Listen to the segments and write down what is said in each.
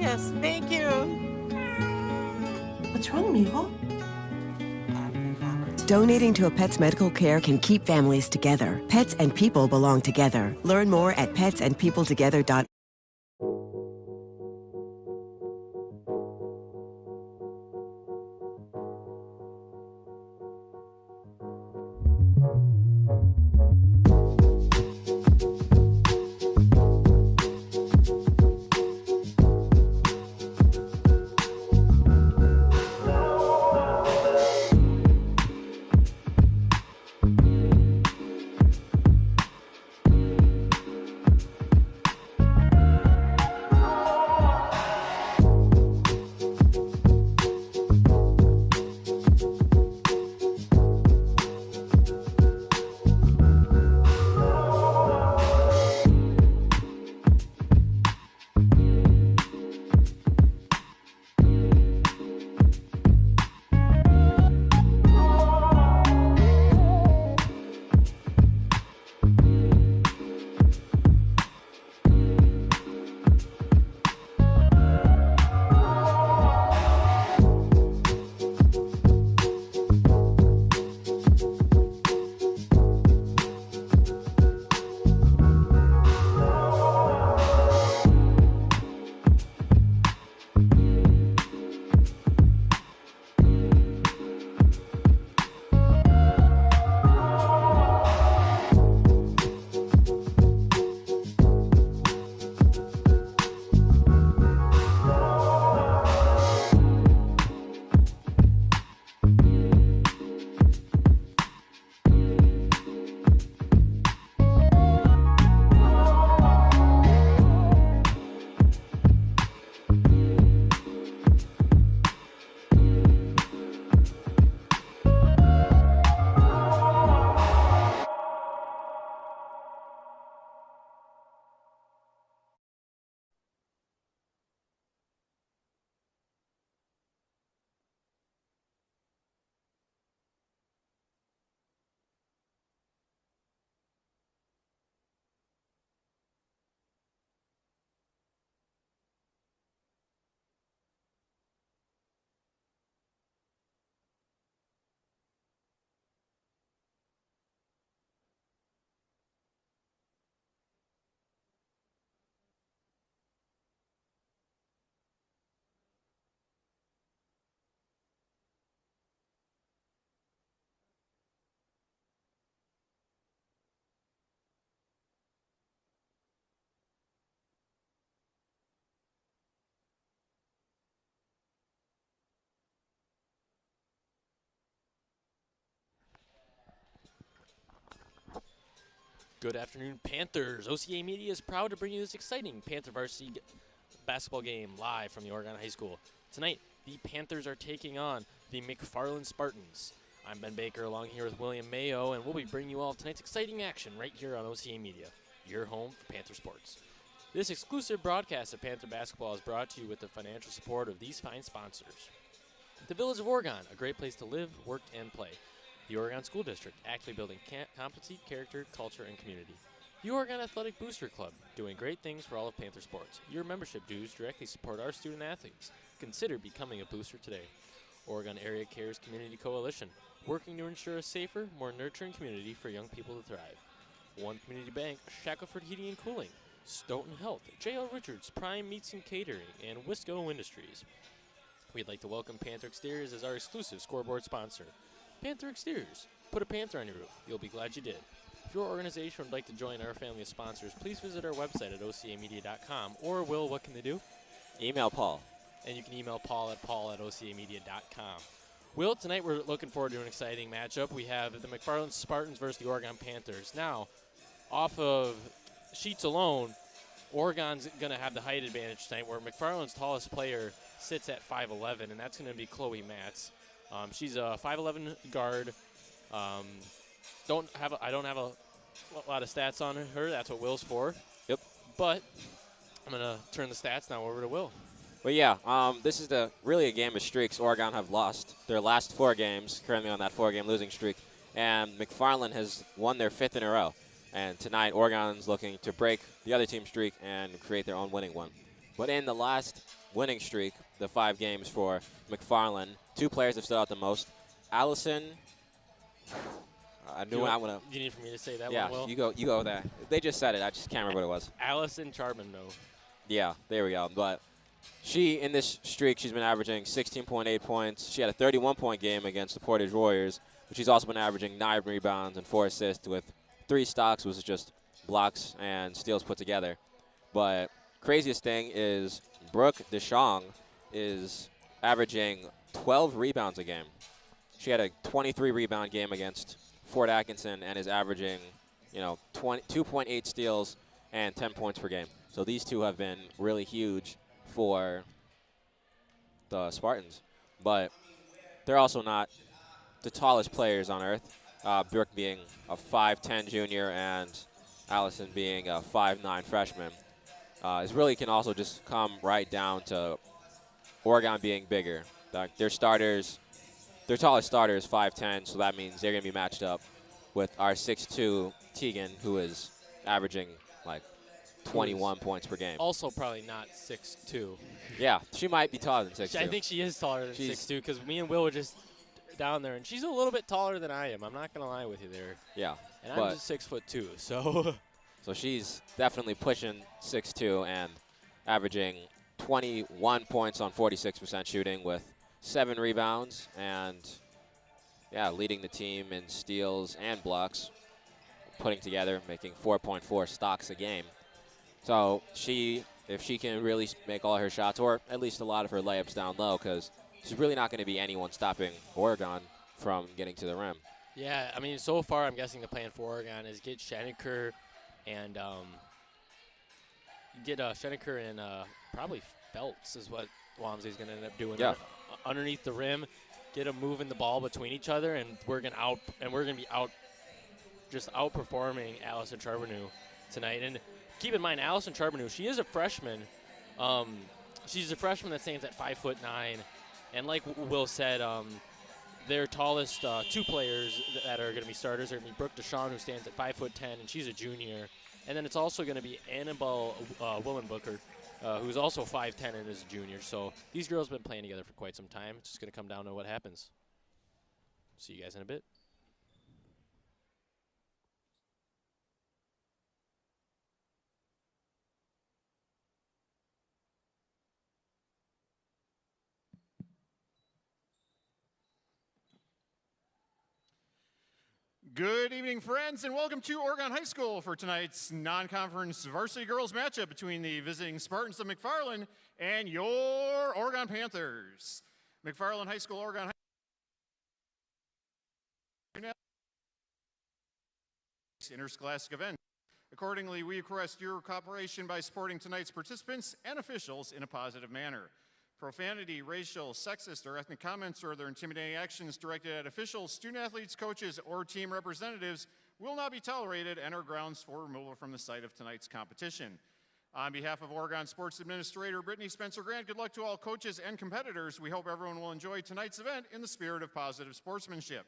Yes, thank you. What's wrong, mijo? Donating to a pet's medical care can keep families together. Pets and people belong together. Learn more at petsandpeopletogether.org. Good afternoon, Panthers. OCA Media is proud to bring you this exciting Panther varsity basketball game live from the Oregon High School. Tonight, the Panthers are taking on the McFarland Spartans. I'm Ben Baker along here with William Mayo, and we'll be bringing you all tonight's exciting action right here on OCA Media, your home for Panther sports. This exclusive broadcast of Panther basketball is brought to you with the financial support of these fine sponsors. The Village of Oregon, a great place to live, work, and play. The Oregon School District, actively building competency, character, culture, and community. The Oregon Athletic Booster Club, doing great things for all of Panther sports. Your membership dues directly support our student athletes. Consider becoming a booster today. Oregon Area Cares Community Coalition, working to ensure a safer, more nurturing community for young people to thrive. One Community Bank, Shackelford Heating and Cooling, Stoughton Health, J.L. Richards, Prime Meats and Catering, and Wisco Industries. We'd like to welcome Panther Exteriors as our exclusive scoreboard sponsor. Panther Exteriors. Put a Panther on your roof. You'll be glad you did. If your organization would like to join our family of sponsors, please visit our website at ocamedia.com. Or, Will, what can they do? Email Paul. And you can email Paul at ocamedia.com. Will, tonight we're looking forward to an exciting matchup. We have the McFarland Spartans versus the Oregon Panthers. Now, off of sheets alone, Oregon's going to have the height advantage tonight, where McFarland's tallest player sits at 5'11", and that's going to be Chloe Matz. She's a 5'11" guard. I don't have a lot of stats on her. That's what Will's for. Yep. But I'm going to turn the stats now over to Will. Well, yeah, this is really a game of streaks. Oregon have lost their last 4 games, currently on that 4-game losing streak. And McFarland has won their 5th in a row. And tonight, Oregon's looking to break the other team's streak and create their own winning one. But in the last winning streak, the 5 games for McFarland. 2 players have stood out the most. Allison, I knew I want to. You need for me to say that Yeah, one, Will? you go there. They just said it. I just can't remember what it was. Allison Charbonneau. Yeah, there we go. But she, in this streak, she's been averaging 16.8 points. She had a 31-point game against the Portage Warriors, but she's also been averaging 9 rebounds and 4 assists with 3 stocks, which is just blocks and steals put together. But craziest thing is Brooke DeShong is averaging 12 rebounds a game. She had a 23-rebound game against Fort Atkinson and is averaging, 2.8 steals and 10 points per game. So these two have been really huge for the Spartans. But they're also not the tallest players on earth. Brooke being a 5'10 junior and Allison being a 5'9 freshman. It really can also just come right down to Oregon being bigger. Their starters, their tallest starter is 5'10, so that means they're going to be matched up with our 6'2 Tegan, who is averaging like 21 points per game. Also probably not 6'2". Yeah, she might be taller than 6'2". I think she is taller than 6'2", because me and Will were just down there, and she's a little bit taller than I am. I'm not going to lie with you there. Yeah. And I'm just 6'2", so. So she's definitely pushing 6'2" and averaging 21 points on 46% shooting with 7 rebounds and, yeah, leading the team in steals and blocks, putting together, making 4.4 stocks a game. So if she can really make all her shots, or at least a lot of her layups down low, because she's really not going to be anyone stopping Oregon from getting to the rim. Yeah, I mean, so far I'm guessing the plan for Oregon is get Scheneker and probably Feltz is what Walmsley's going to end up doing. Yeah. Underneath the rim, get them moving the ball between each other, and we're going to be outperforming Allison Charbonneau tonight. And keep in mind, Allison Charbonneau, she is a freshman. She's a freshman that stands at 5'9", and like Will said, their tallest 2 players that are going to be starters are going to be Brooke DeShong, who stands at 5'10", and she's a junior. And then it's also going to be Annabelle Willenbooker, who's also 5'10" and is a junior. So these girls have been playing together for quite some time. It's just going to come down to what happens. See you guys in a bit. Good evening, friends, and welcome to Oregon High School for tonight's non-conference varsity girls matchup between the visiting Spartans of McFarland and your Oregon Panthers. McFarland High School, Oregon High School interscholastic event. Accordingly, we request your cooperation by supporting tonight's participants and officials in a positive manner. Profanity, racial, sexist, or ethnic comments or other intimidating actions directed at officials, student-athletes, coaches, or team representatives will not be tolerated and are grounds for removal from the site of tonight's competition. On behalf of Oregon Sports Administrator Brittany Spencer-Grant, good luck to all coaches and competitors. We hope everyone will enjoy tonight's event in the spirit of positive sportsmanship.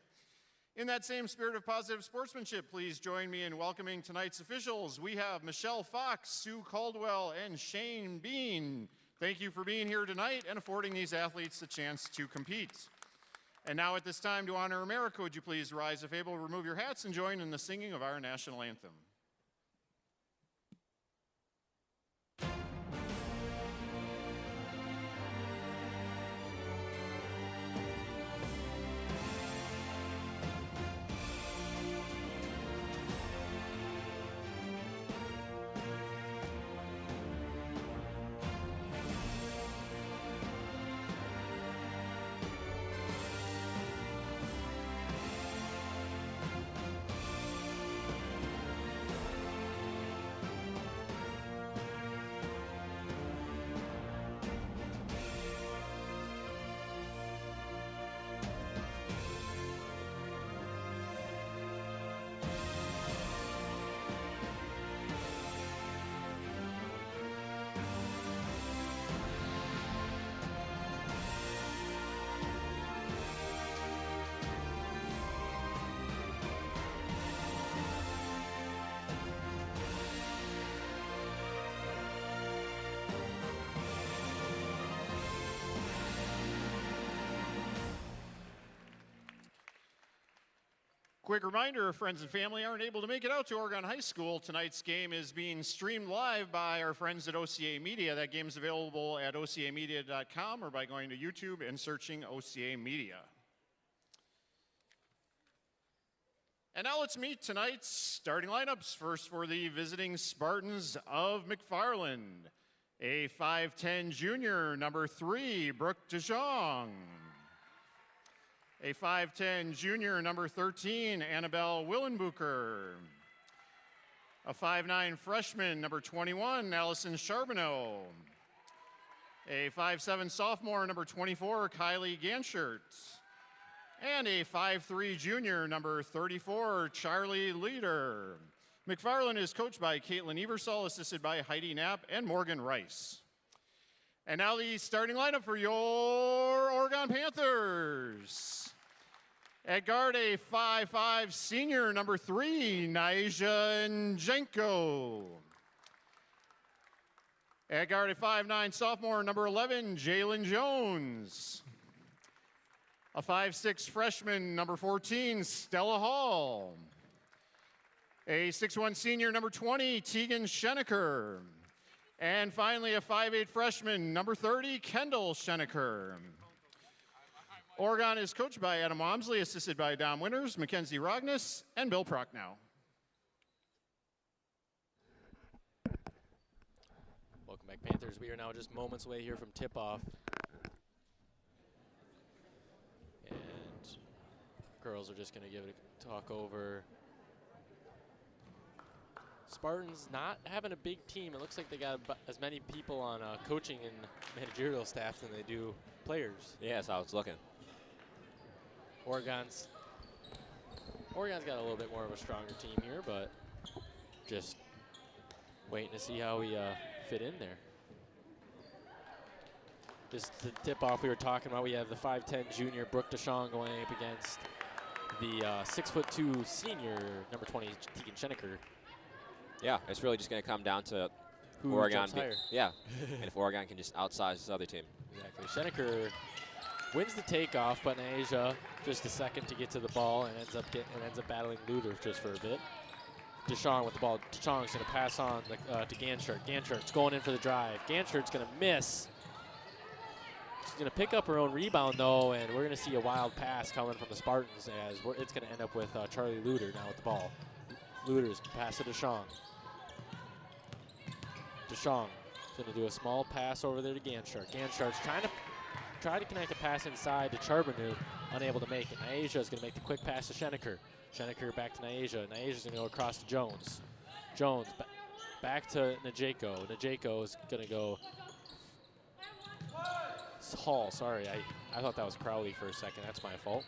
In that same spirit of positive sportsmanship, please join me in welcoming tonight's officials. We have Michelle Fox, Sue Caldwell, and Shane Bean. Thank you for being here tonight and affording these athletes a chance to compete. And now at this time, to honor America, would you please rise if able, remove your hats, and join in the singing of our national anthem. Quick reminder, if friends and family aren't able to make it out to Oregon High School, tonight's game is being streamed live by our friends at OCA Media. That game is available at ocamedia.com or by going to YouTube and searching OCA Media. And now let's meet tonight's starting lineups. First for the visiting Spartans of McFarland, a 5'10 junior, number 3, Brooke DeJong. A 5'10 junior, number 13, Annabelle Willenbucher. A 5'9 freshman, number 21, Allison Charbonneau. A 5'7 sophomore, number 24, Kylie Ganshert. And a 5'3 junior, number 34, Charlie Leader. McFarland is coached by Caitlin Eversole, assisted by Heidi Knapp and Morgan Rice. And now the starting lineup for your Oregon Panthers. At guard, a 5'5 senior, number 3, Nyjah Njenko. At guard, a 5'9 sophomore, number 11, Jalen Jones. A 5'6 freshman, number 14, Stella Hall. A 6'1 senior, number 20, Tegan Schenecker. And finally, a 5'8 freshman, number 30, Kendall Schenecker. Oregon is coached by Adam Walmsley, assisted by Dom Winters, Mackenzie Rognes, and Bill Prochnow. Welcome back, Panthers. We are now just moments away here from tip-off. And girls are just going to give it a talk over. Spartans not having a big team. It looks like they got as many people on coaching and managerial staff than they do players. Yeah, that's how it's looking. Oregon's got a little bit more of a stronger team here, but just waiting to see how we fit in there. Just the tip-off we were talking about, we have the 5'10 junior Brooke DeJong going up against the 6'2 senior number 20 Tegan Schenecker. Yeah, it's really just going to come down to Who Oregon. jumps higher. Yeah, and if Oregon can just outsize this other team. Exactly. Schenecker wins the takeoff, but Nyjah just a second to get to the ball and ends up battling Luder just for a bit. DeJong with the ball. DeJong's going to pass on to Ganshert. Ganshert's going in for the drive. Ganshert's going to miss. She's going to pick up her own rebound, though, and we're going to see a wild pass coming from the Spartans as it's going to end up with Charlie Luder now with the ball. Luder's pass to DeJong. DeJong is going to do a small pass over there to Ganshert. Ganshert's try to connect a pass inside to Charbonneau, unable to make it. Nyjah is going to make the quick pass to Schenecker. Schenecker back to Nyjah. Nyjah's going to go across to Jones. Jones back to Njenko. Njenko is going to go Hall. Sorry, I thought that was Crowley for a second. That's my fault.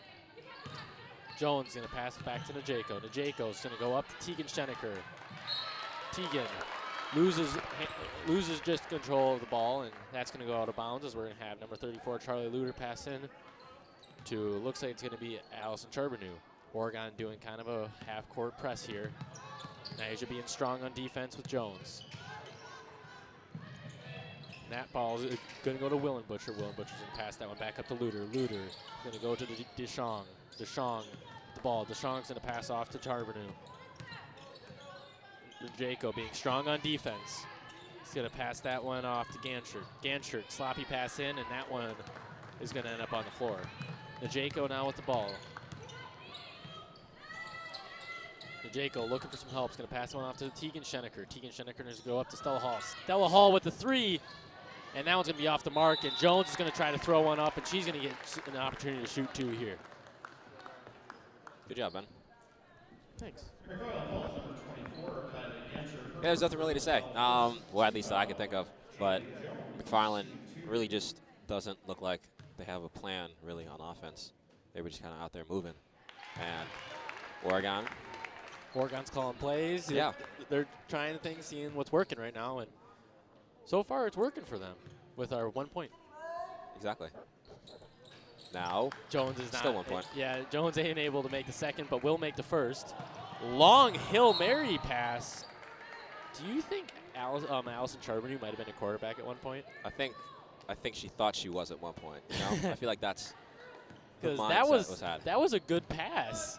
Jones is going to pass it back to Njenko. Njenko is going to go up to Tegan Schenecker. Tegan loses just control of the ball, and that's going to go out of bounds as we're going to have number 34 Charlie Luder pass in to, looks like it's going to be Allison Charbonneau. Oregon doing kind of a half-court press here. Nyjah being strong on defense with Jones. And that ball is going to go to Willenbucher. Willenbucher's going to pass that one back up to Luder. Luder going to go to DeJong. DeJong the ball. DeJong's going to pass off to Charbonneau. Njenko being strong on defense. He's going to pass that one off to Ganshert. Ganshert, sloppy pass in, and that one is going to end up on the floor. Njenko now with the ball. Njenko looking for some help. He's going to pass one off to Tegan Schenecker. Tegan Schenecker is going to go up to Stella Hall. Stella Hall with the 3, and that one's going to be off the mark, and Jones is going to try to throw one up, and she's going to get an opportunity to shoot 2 here. Good job, Ben. Thanks. Yeah, there's nothing really to say. Well, at least that I can think of. But McFarland really just doesn't look like they have a plan really on offense. They were just kind of out there moving. And Oregon's calling plays. Yeah. They're trying things, seeing what's working right now. And so far, it's working for them with our 1 point. Exactly. Now, Jones is still not. 1 point. Yeah, Jones ain't able to make the second, but will make the first. Long Hail Mary pass. Do you think Allison Charbonneau might have been a quarterback at one point? I think she thought she was at one point. You know? I feel like that's the Because mindset was had. that was a good pass.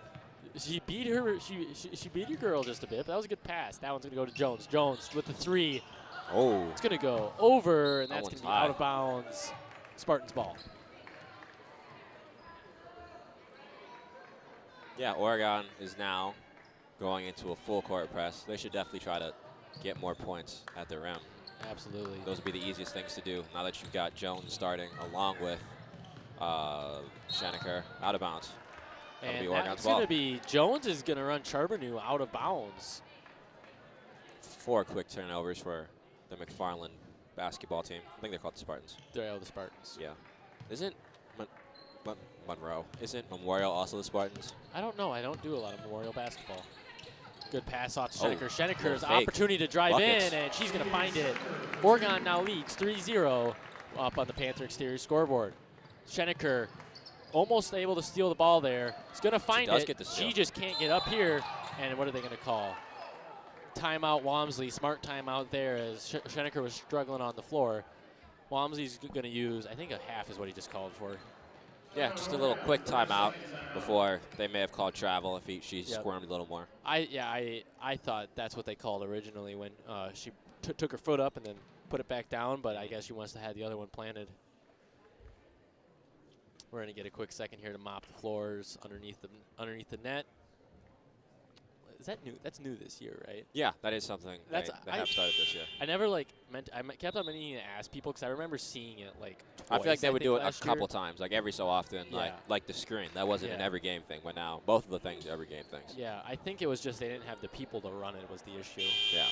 She beat her. She beat your girl just a bit. But that was a good pass. That one's gonna go to Jones. Jones with the 3. Oh. It's gonna go over, and That that's one's gonna be high. out of bounds. Spartans ball. Yeah, Oregon is now going into a full court press. They should definitely try to get more points at the rim. Absolutely. Those would be the easiest things to do now that you've got Jones starting along with Schenecker out of bounds. That'll be And Oregon's that's ball. gonna be Jones is gonna run Charbonneau out of bounds. 4 quick turnovers for the McFarland basketball team. I think they're called the Spartans. They're out of the Spartans. Yeah. Isn't Monroe? Isn't Memorial also the Spartans? I don't know. I don't do a lot of Memorial basketball. Good pass off to Oh, Schenecker. Scheneker's little fake. opportunity to drive Buckets. in, and she's going to find it. Oregon now leads 3-0 up on the Panther exterior scoreboard. Schenecker almost able to steal the ball there. He's going to find does it. get the steal. She just can't get up here. And what are they going to call? Timeout Walmsley. Smart timeout there as Schenecker was struggling on the floor. Walmsley's going to use, I think a half is what he just called for. Yeah, just a little quick timeout before they may have called travel if she Yep. squirmed a little more. I thought that's what they called originally when she took her foot up and then put it back down, but I guess she must have had the other one planted. We're gonna get a quick second here to mop the floors underneath the net. Is that new? That's new this year, right? Yeah, that is something they have started this year. I never kept on meaning to ask people because I remember seeing it like twice. I feel like they would do it a last couple year. times, like every so often, Yeah. like the screen. That wasn't an Yeah. every game thing, but now both of the things are every game things. Yeah, I think it was just they didn't have the people to run it was the issue. Yeah.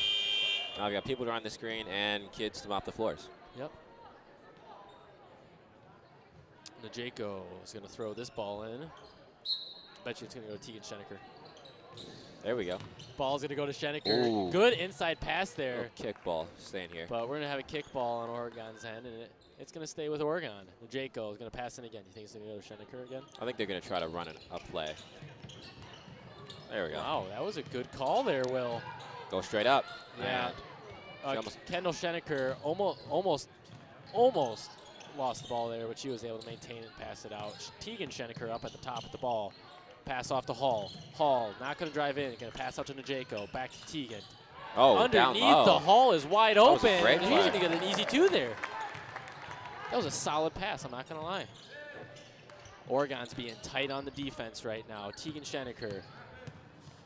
Now we got people to run the screen and kids to mop the floors. Yep. Najeko is going to throw this ball in. Bet you it's going to go to Tegan Schenecker. There we go. Ball's going to go to Schenecker. Ooh. Good inside pass there. Little kick ball staying here. But we're going to have a kick ball on Oregon's end, and it's going to stay with Oregon. Najeko is going to pass in again. You think it's going to go to Schenecker again? I think they're going to try to run a play. There we go. Wow, that was a good call there, Will. Go straight up. Yeah. And Kendall Schenecker almost lost the ball there, but she was able to maintain it and pass it out. Tegan Schenecker up at the top of the ball. Pass off to Hall. Hall not going to drive in. Going to pass out to Najeko. Back to Tegan. down Underneath low. the Hall is wide was a open. great He's play. going to get an easy 2 there. That was a solid pass, I'm not going to lie. Oregon's being tight on the defense right now. Tegan Schenecker.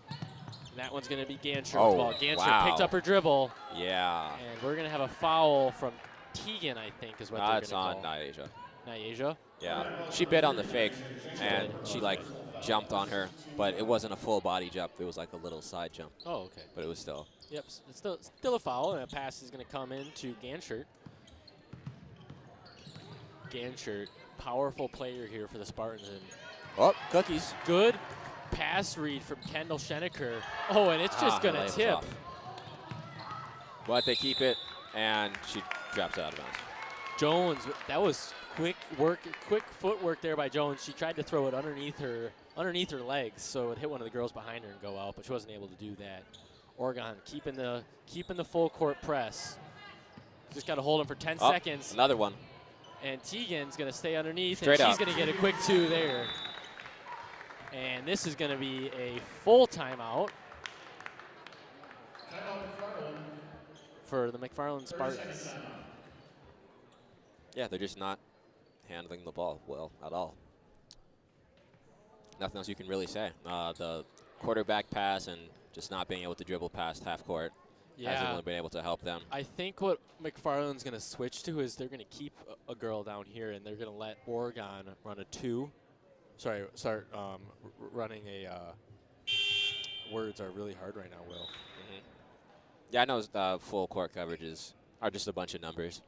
And that one's going to be Ganscher Oh, with the ball. Ganscher wow. picked up her dribble. Yeah. And we're going to have a foul from Tegan, I think, is what they're going It's to on call. Nyasia. Nyasia? Yeah. She bit on the fake, and she, jumped on her, but it wasn't a full body jump. It was like a little side jump, Oh, okay. but it was still. Yep, it's still a foul, and a pass is going to come in to Ganshert. Ganshert, powerful player here for the Spartans. And Oh, cookies. good pass read from Kendall Schenecker. Oh, and it's just going to layup was tip. off. But they keep it, and she drops out of bounds. Jones, that was quick footwork there by Jones. She tried to throw it underneath her legs, so it hit one of the girls behind her and go out, but she wasn't able to do that. Oregon keeping the full court press. Just got to hold him for 10 seconds. Another one. And Tegan's going to stay underneath, Straight and she's up. going to get a quick 2 there. And this is going to be a full timeout for the McFarland Spartans. Yeah, they're just not handling the ball well at all. Nothing else you can really say. The quarterback pass and just not being able to dribble past half court hasn't really been able to help them. I think what McFarland's going to switch to is they're going to keep a girl down here, and they're going to let Oregon run a 2. Start running a. Words are really hard right now, Will. Yeah, I know full court coverages are just a bunch of numbers,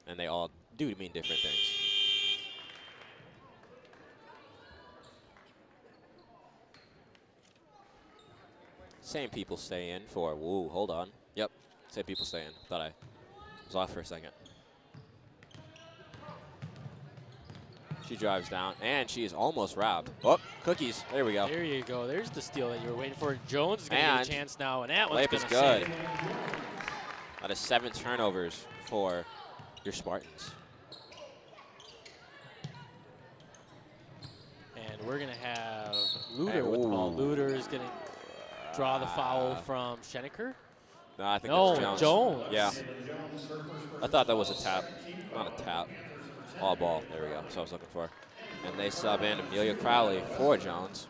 and they all do mean different things. Same people stay in for, woo, hold on. Yep, same people stay in. Thought I was off for a second. She drives down, and she is almost robbed. Oh, cookies. There we go. There you go. There's the steal that you were waiting for. Jones is going to get And a chance now, and that one's layup going is to good. save. Out of 7 turnovers for your Spartans. And we're going to have Luder with the ball. Luder is going to draw the foul from Schenecker. No, I think No, that's Jones. Yeah. I thought that was a tap. Not a tap. All ball. There we go. That's what I was looking for. And they sub in Amelia Crowley for Jones.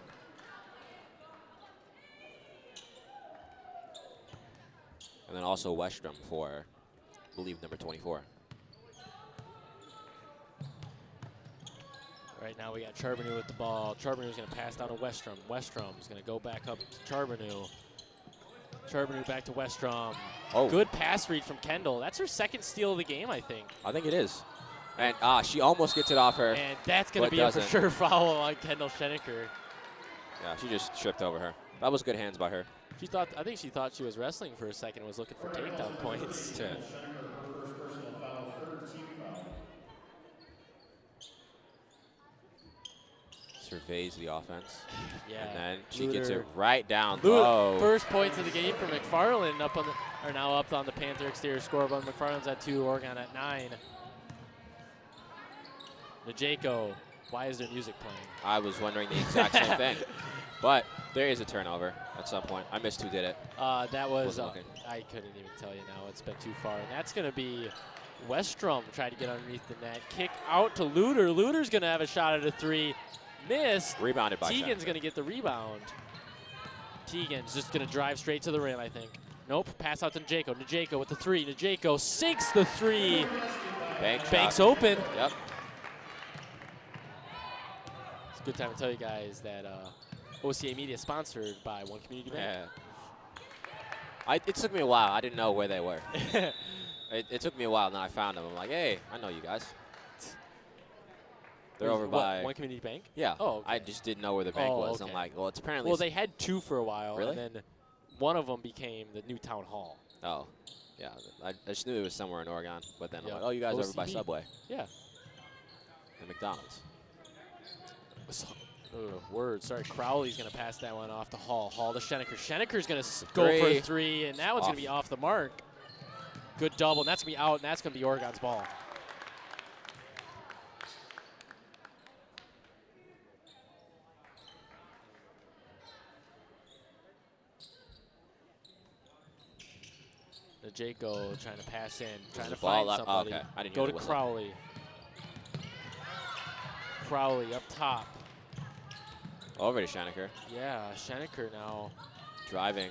And then also Westrom for, I believe, number 24. Right now we got Charbonneau with the ball. Charbonneau's going to pass down to Westrom. Westrom's going to go back up to Charbonneau. Charbonneau back to Westrom. Oh. Good pass read from Kendall. That's her second steal of the game, I think. I think it is. And she almost gets it off her. And that's going to be doesn't. a for sure foul on Kendall Schenecker. Yeah, she just tripped over her. That was good hands by her. I think she thought she was wrestling for a second and was looking for takedown points. Yeah. Surveys the offense. Yeah. And then she Luder. gets it right down low. First points of the game for McFarland are now up on the Panther exterior scoreboard. McFarland's at 2, Oregon at 9. Najeko, why is there music playing? I was wondering the exact same thing. But there is a turnover at some point. I missed who did it. That was, Wasn't looking. I couldn't even tell you now. It's been too far. And that's going to be Westrom trying to get underneath the net. Kick out to Luder. Luder's going to have a shot at a 3. Missed. Rebounded by Teagan's going to get the rebound. Teagan's just going to drive straight to the rim, I think. Nope. Pass out to Najeko. Najeko with the 3. Najeko sinks the 3. Banks open. Yep. It's a good time to tell you guys that OCA Media is sponsored by One Community Bank. Yeah. It took me a while. I didn't know where they were. it took me a while, and then I found them. I'm like, hey, I know you guys. They're over by One Community Bank? Yeah. Oh, okay. I just didn't know where the bank was. Okay. I'm like, well, it's apparently. Well, they had 2 for a while, Really? and then one of them became the new town hall. Oh, yeah. I just knew it was somewhere in Oregon, but then Yep. I'm like, oh, you guys are over by OCB. Subway Yeah. and McDonald's. Word. Sorry, Crowley's going to pass that one off to Hall. Hall to Schenecker. Schenecker's going to go for a 3, and that one's going to be off the mark. Good double, and that's going to be out, and that's going to be Oregon's ball. Najeko trying to pass in, trying to find somebody. Okay. I didn't Go hear to the whistle. Crowley. Crowley up top. Over to Schenecker. Yeah, Schenecker now. Driving.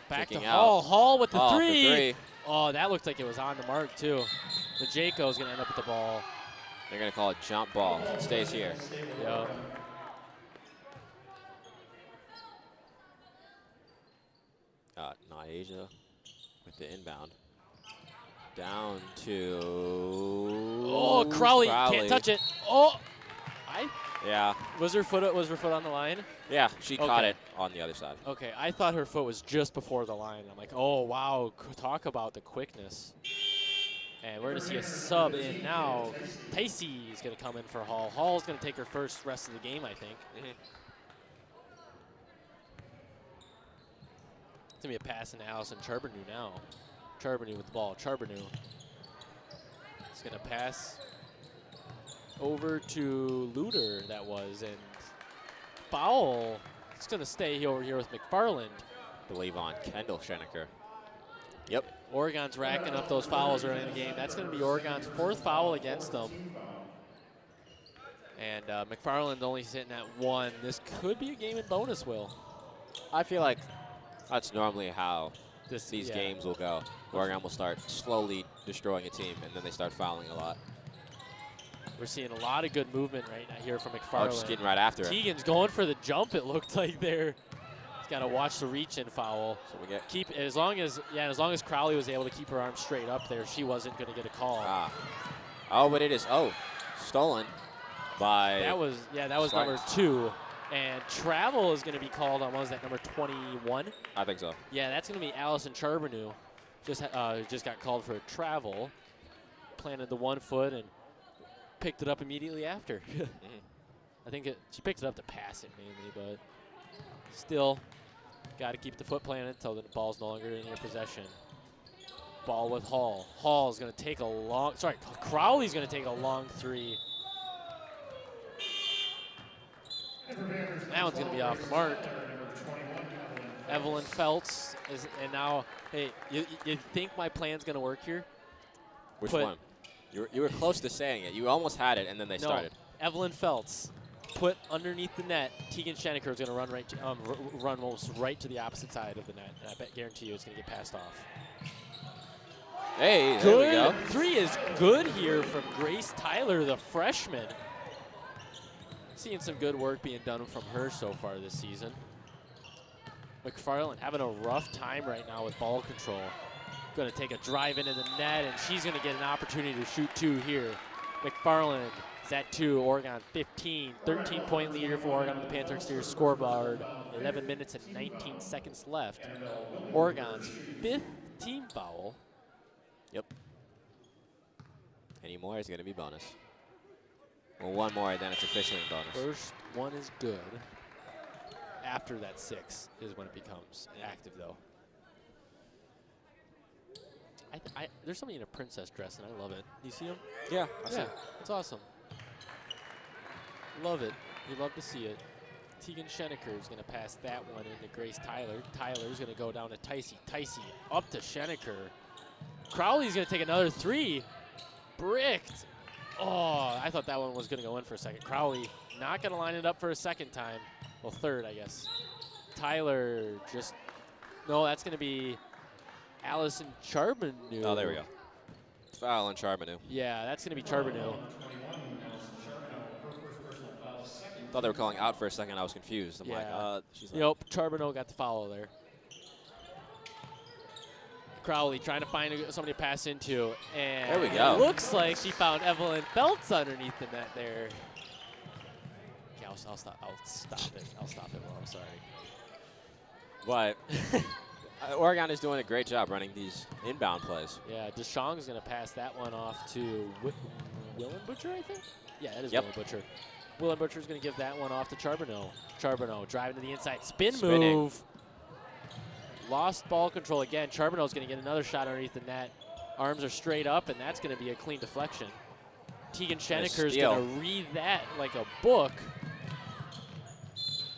Back to kicking Hall. out. Hall with the Hall for 3. 3. Oh, that looked like it was on the mark, too. Najeko's going to end up with the ball. They're going to call it jump ball. It stays here. Yep. Asia with the inbound. Down to. Oh, Crowley can't touch it. Oh, Yeah. was her foot on the line? Yeah, she caught Okay. it on the other side. Okay, I thought her foot was just before the line. I'm like, oh wow, talk about the quickness. And we're gonna see a sub in now. Tacey is gonna come in for Hall. Hall's gonna take her first rest of the game, I think. It's gonna be a pass into Allison Charbonneau now. Charbonneau with the ball. Charbonneau is gonna pass over to Luder, that was, and foul. It's gonna stay over here with McFarland. I believe on Kendall Schenecker. Yep. Oregon's racking up those fouls early in the game. That's gonna be Oregon's 4th foul against them. And McFarland only sitting at 1. This could be a game in bonus, Will. I feel like that's normally how these yeah. games will go. Oregon will start slowly destroying a team, and then they start fouling a lot. We're seeing a lot of good movement right now here from Oh, McFarland. just getting right after it. Teagan's going for the jump, it looked like there. He's got to watch the reach-in foul. So we get As long as Crowley was able to keep her arm straight up there, she wasn't going to get a call. Oh, but it is. Oh, stolen by. That was Spartans. number 2. And travel is going to be called on, what was that, number 21? I think so. Yeah, that's going to be Allison Charbonneau. Just got called for a travel. Planted the 1 foot and picked it up immediately after. I think she picked it up to pass it mainly, but still got to keep the foot planted until the ball's no longer in your possession. Ball with Hall. Hall's going to take a long, Crowley's going to take a long 3. That one's going to be off the mark. Evelyn Feltz is, and now, hey, you think my plan's going to work here? Which one? You were close to saying it. You almost had it, and then they started. Evelyn Feltz put underneath the net. Tegan Scheneker is going to run right to, run almost right to the opposite side of the net, and I guarantee you it's going to get passed off. Hey, there we go. Three is good here from Grace Tyler, the freshman. Seeing some good work being done from her so far this season. McFarland having a rough time right now with ball control. Going to take a drive into the net, and she's going to get an opportunity to shoot two here. McFarland is at 2, Oregon 15. 13-point leader for Oregon on the Panther Exterior scoreboard. 11 minutes and 19 seconds left. Oregon's 5th team foul. Yep. Any more is going to be bonus. Well, one more, then it's officially in bonus. First one is good. After that 6 is when it becomes active, though. There's somebody in a princess dress, and I love it. You see him? Yeah, I see. It's awesome. Love it. You love to see it. Tegan Scheneker is going to pass that one into Grace Tyler. Tyler's going to go down to Ticey. Ticey up to Scheneker. Crowley's going to take another 3. Bricked. Oh, I thought that one was going to go in for a second. Crowley not going to line it up for a second time. Well, third, I guess. Tyler just, no, that's going to be Allison Charbonneau. Oh, there we go. Foul on Charbonneau. Yeah, that's going to be Charbonneau. Thought they were calling out for a second. I was confused. I'm like, she's like. Yep, Charbonneau got the foul there. Crowley trying to find somebody to pass into, and there we go. It looks like she found Evelyn Feltz underneath the net there. Okay, I'll stop. I'll stop it. I'll stop it. Well, I'm sorry. But Oregon is doing a great job running these inbound plays. Yeah, Deschong's going to pass that one off to Willen Butcher, I think? Yeah, that is Willen Butcher. Willen Butcher's going to give that one off to Charbonneau. Charbonneau driving to the inside. Spinning move. Lost ball control again. Charbonneau's going to get another shot underneath the net. Arms are straight up, and that's going to be a clean deflection. Tegan Scheneker's going to read that like a book.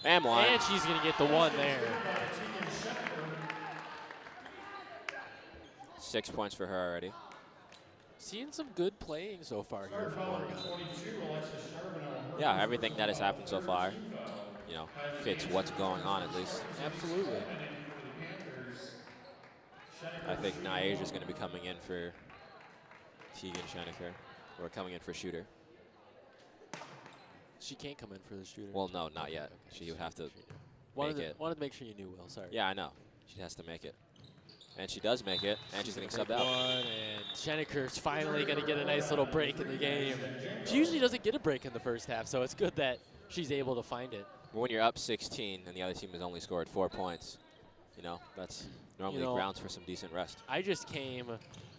And one. And she's going to get the one there. 6 points for her already. Seeing some good playing so far here from Oregon. Yeah, everything that has happened so far, you know, fits what's going on at least. Absolutely. I think Niaja's going to be coming in for Tegan Scheneker, or coming in for shooter. She can't come in for the shooter. Well, no, not yet. She would have to make it. Wanted to make sure you knew, Will. Sorry. Yeah, I know. She has to make it. And she does make it, and she's getting subbed out. And Scheneker's finally going to get a nice little break in the game. She usually doesn't get a break in the first half, so it's good that she's able to find it. When you're up 16 and the other team has only scored 4 points, you know, that's normally grounds for some decent rest. I just came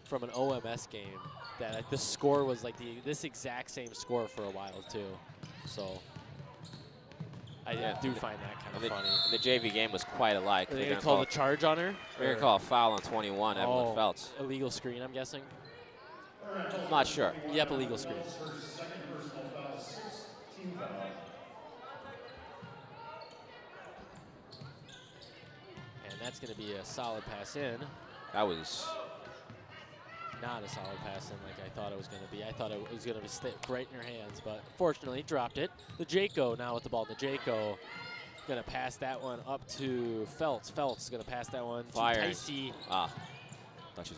from an OMS game that the score was like this exact same score for a while, too. So I do find that kind of funny. And the JV game was quite alike. Are they going to call the charge on her? They're going to call a foul on 21, Evelyn Feltz. Illegal screen, I'm guessing? I'm not sure. Yep, illegal screen. And that's going to be a solid pass in. That was not a solid pass in like I thought it was going to be. I thought it was going to stay right in her hands, but fortunately dropped it. The Jaco now with the ball. The Jaco going to pass that one up to Feltz. Feltz going to pass that one to Ticey.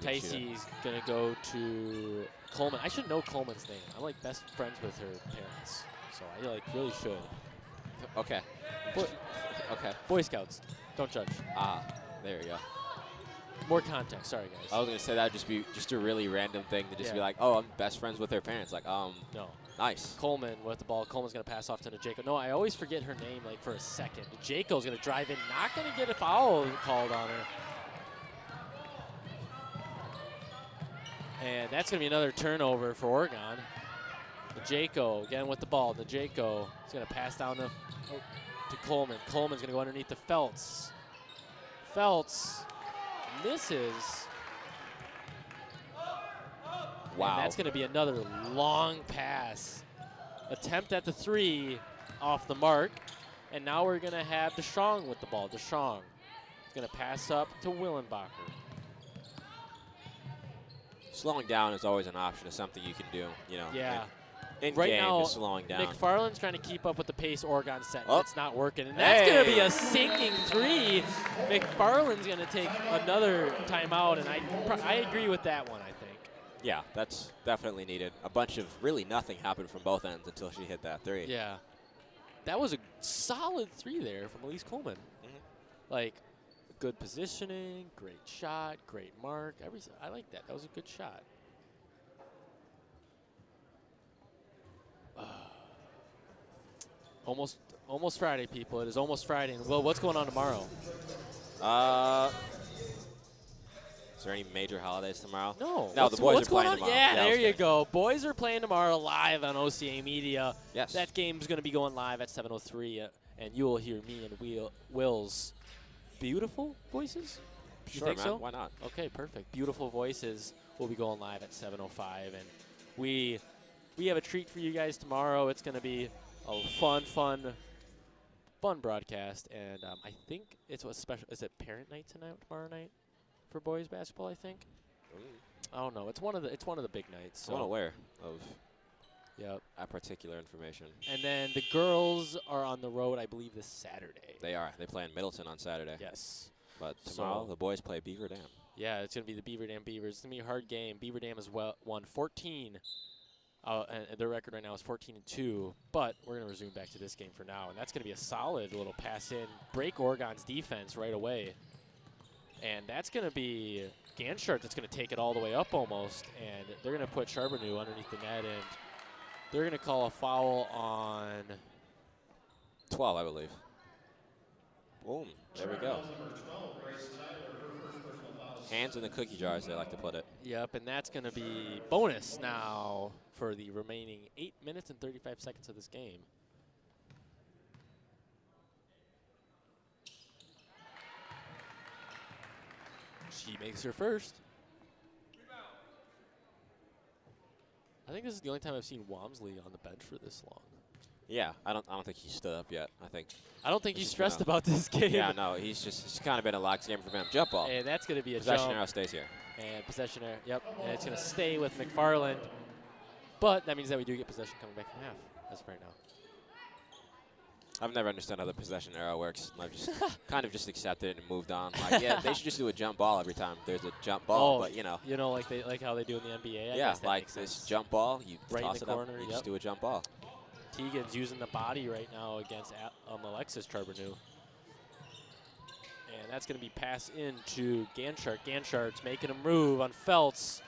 Ticey's going to go to Coleman. I should know Coleman's name. I'm like best friends with her parents, so I like really should. Okay. Okay. Boy Scouts, don't judge. There you go. More context, sorry guys. I was gonna say that would just be just a really random thing to just be like, oh, I'm best friends with their parents. Like, no. Nice. Coleman with the ball. Coleman's gonna pass off to the Jaco. No, I always forget her name like for a second. The Jaco's gonna drive in, not gonna get a foul called on her. And that's gonna be another turnover for Oregon. The Jaco again with the ball. The Jaco is gonna pass down to Coleman. Coleman's gonna go underneath the Feltz. Feltz misses. Wow. And that's going to be another long pass. Attempt at the 3 off the mark. And now we're going to have DeShong with the ball. DeShong is going to pass up to Willenbacher. Slowing down is always an option. It's something you can do, you know. Yeah. In right game, now, is slowing down. McFarland's trying to keep up with the pace Oregon set. Oh. It's not working. And that's going to be Hey. a sinking three. McFarland's going to take another timeout, and I agree with that one, I think. Yeah, that's definitely needed. A bunch of really nothing happened from both ends until she hit that three. Yeah. That was a solid three there from Elise Coleman. Mm-hmm. Like, good positioning, great shot, great mark. I like that. That was a good shot. Almost Friday, people. It is almost Friday. And Will, what's going on tomorrow? Is there any major holidays tomorrow? No. No, the boys are playing tomorrow. Yeah, there you okay. go. Boys are playing tomorrow live on OCA Media. Yes. That game's going to be going live at 7:03, and you will hear me and Will's beautiful voices. You Sure, think man. so? Why not? Okay, perfect. Beautiful voices will be going live at 7:05, and we have a treat for you guys tomorrow. It's going to be a fun broadcast, and I think it's what's special. Is it parent night tomorrow night for boys basketball? I think. I don't know. It's one of the big nights. So. I'm unaware of Yep. that particular information. And then the girls are on the road, I believe, this Saturday. They are. They play in Middleton on Saturday. Yes. But tomorrow So- the boys play Beaver Dam. Yeah, it's going to be the Beaver Dam Beavers. It's going to be a hard game. Beaver Dam has won 14. And their record right now is 14-2. But we're going to resume back to this game for now. And that's going to be a solid little pass in. Break Oregon's defense right away. And that's going to be Ganshart that's going to take it all the way up almost. And they're going to put Charbonneau underneath the net. And they're going to call a foul on 12, I believe. Boom. There we go. Hands in the cookie jar, as they like to put it. Yep, and that's going to be bonus now for the remaining 8 minutes and 35 seconds of this game. She makes her first. I think this is the only time I've seen Walmsley on the bench for this long. Yeah, I don't think he stood up yet. I think. I don't think This he's is stressed gonna- about this game. Yeah, no, it's kind of been a lax game for him. Jump ball. And that's going to be a Possession jump. arrow stays here. And possession error, yep. And it's going to stay with McFarland. But that means that we do get possession coming back from half as of right now. I've never understood how the possession arrow works. I've just kind of just accepted it and moved on. Like, yeah, they should just do a jump ball every time there's a jump ball. But, you know. You know, like how they do in the NBA. I Yeah, guess that like makes this sense. jump ball, you Right in toss the it up, corner, you yep. just do a jump ball. Tegan's using the body right now against Alexis Charbonneau. And that's going to be passed into Ganshart. Ganshart's making a move on Feltz.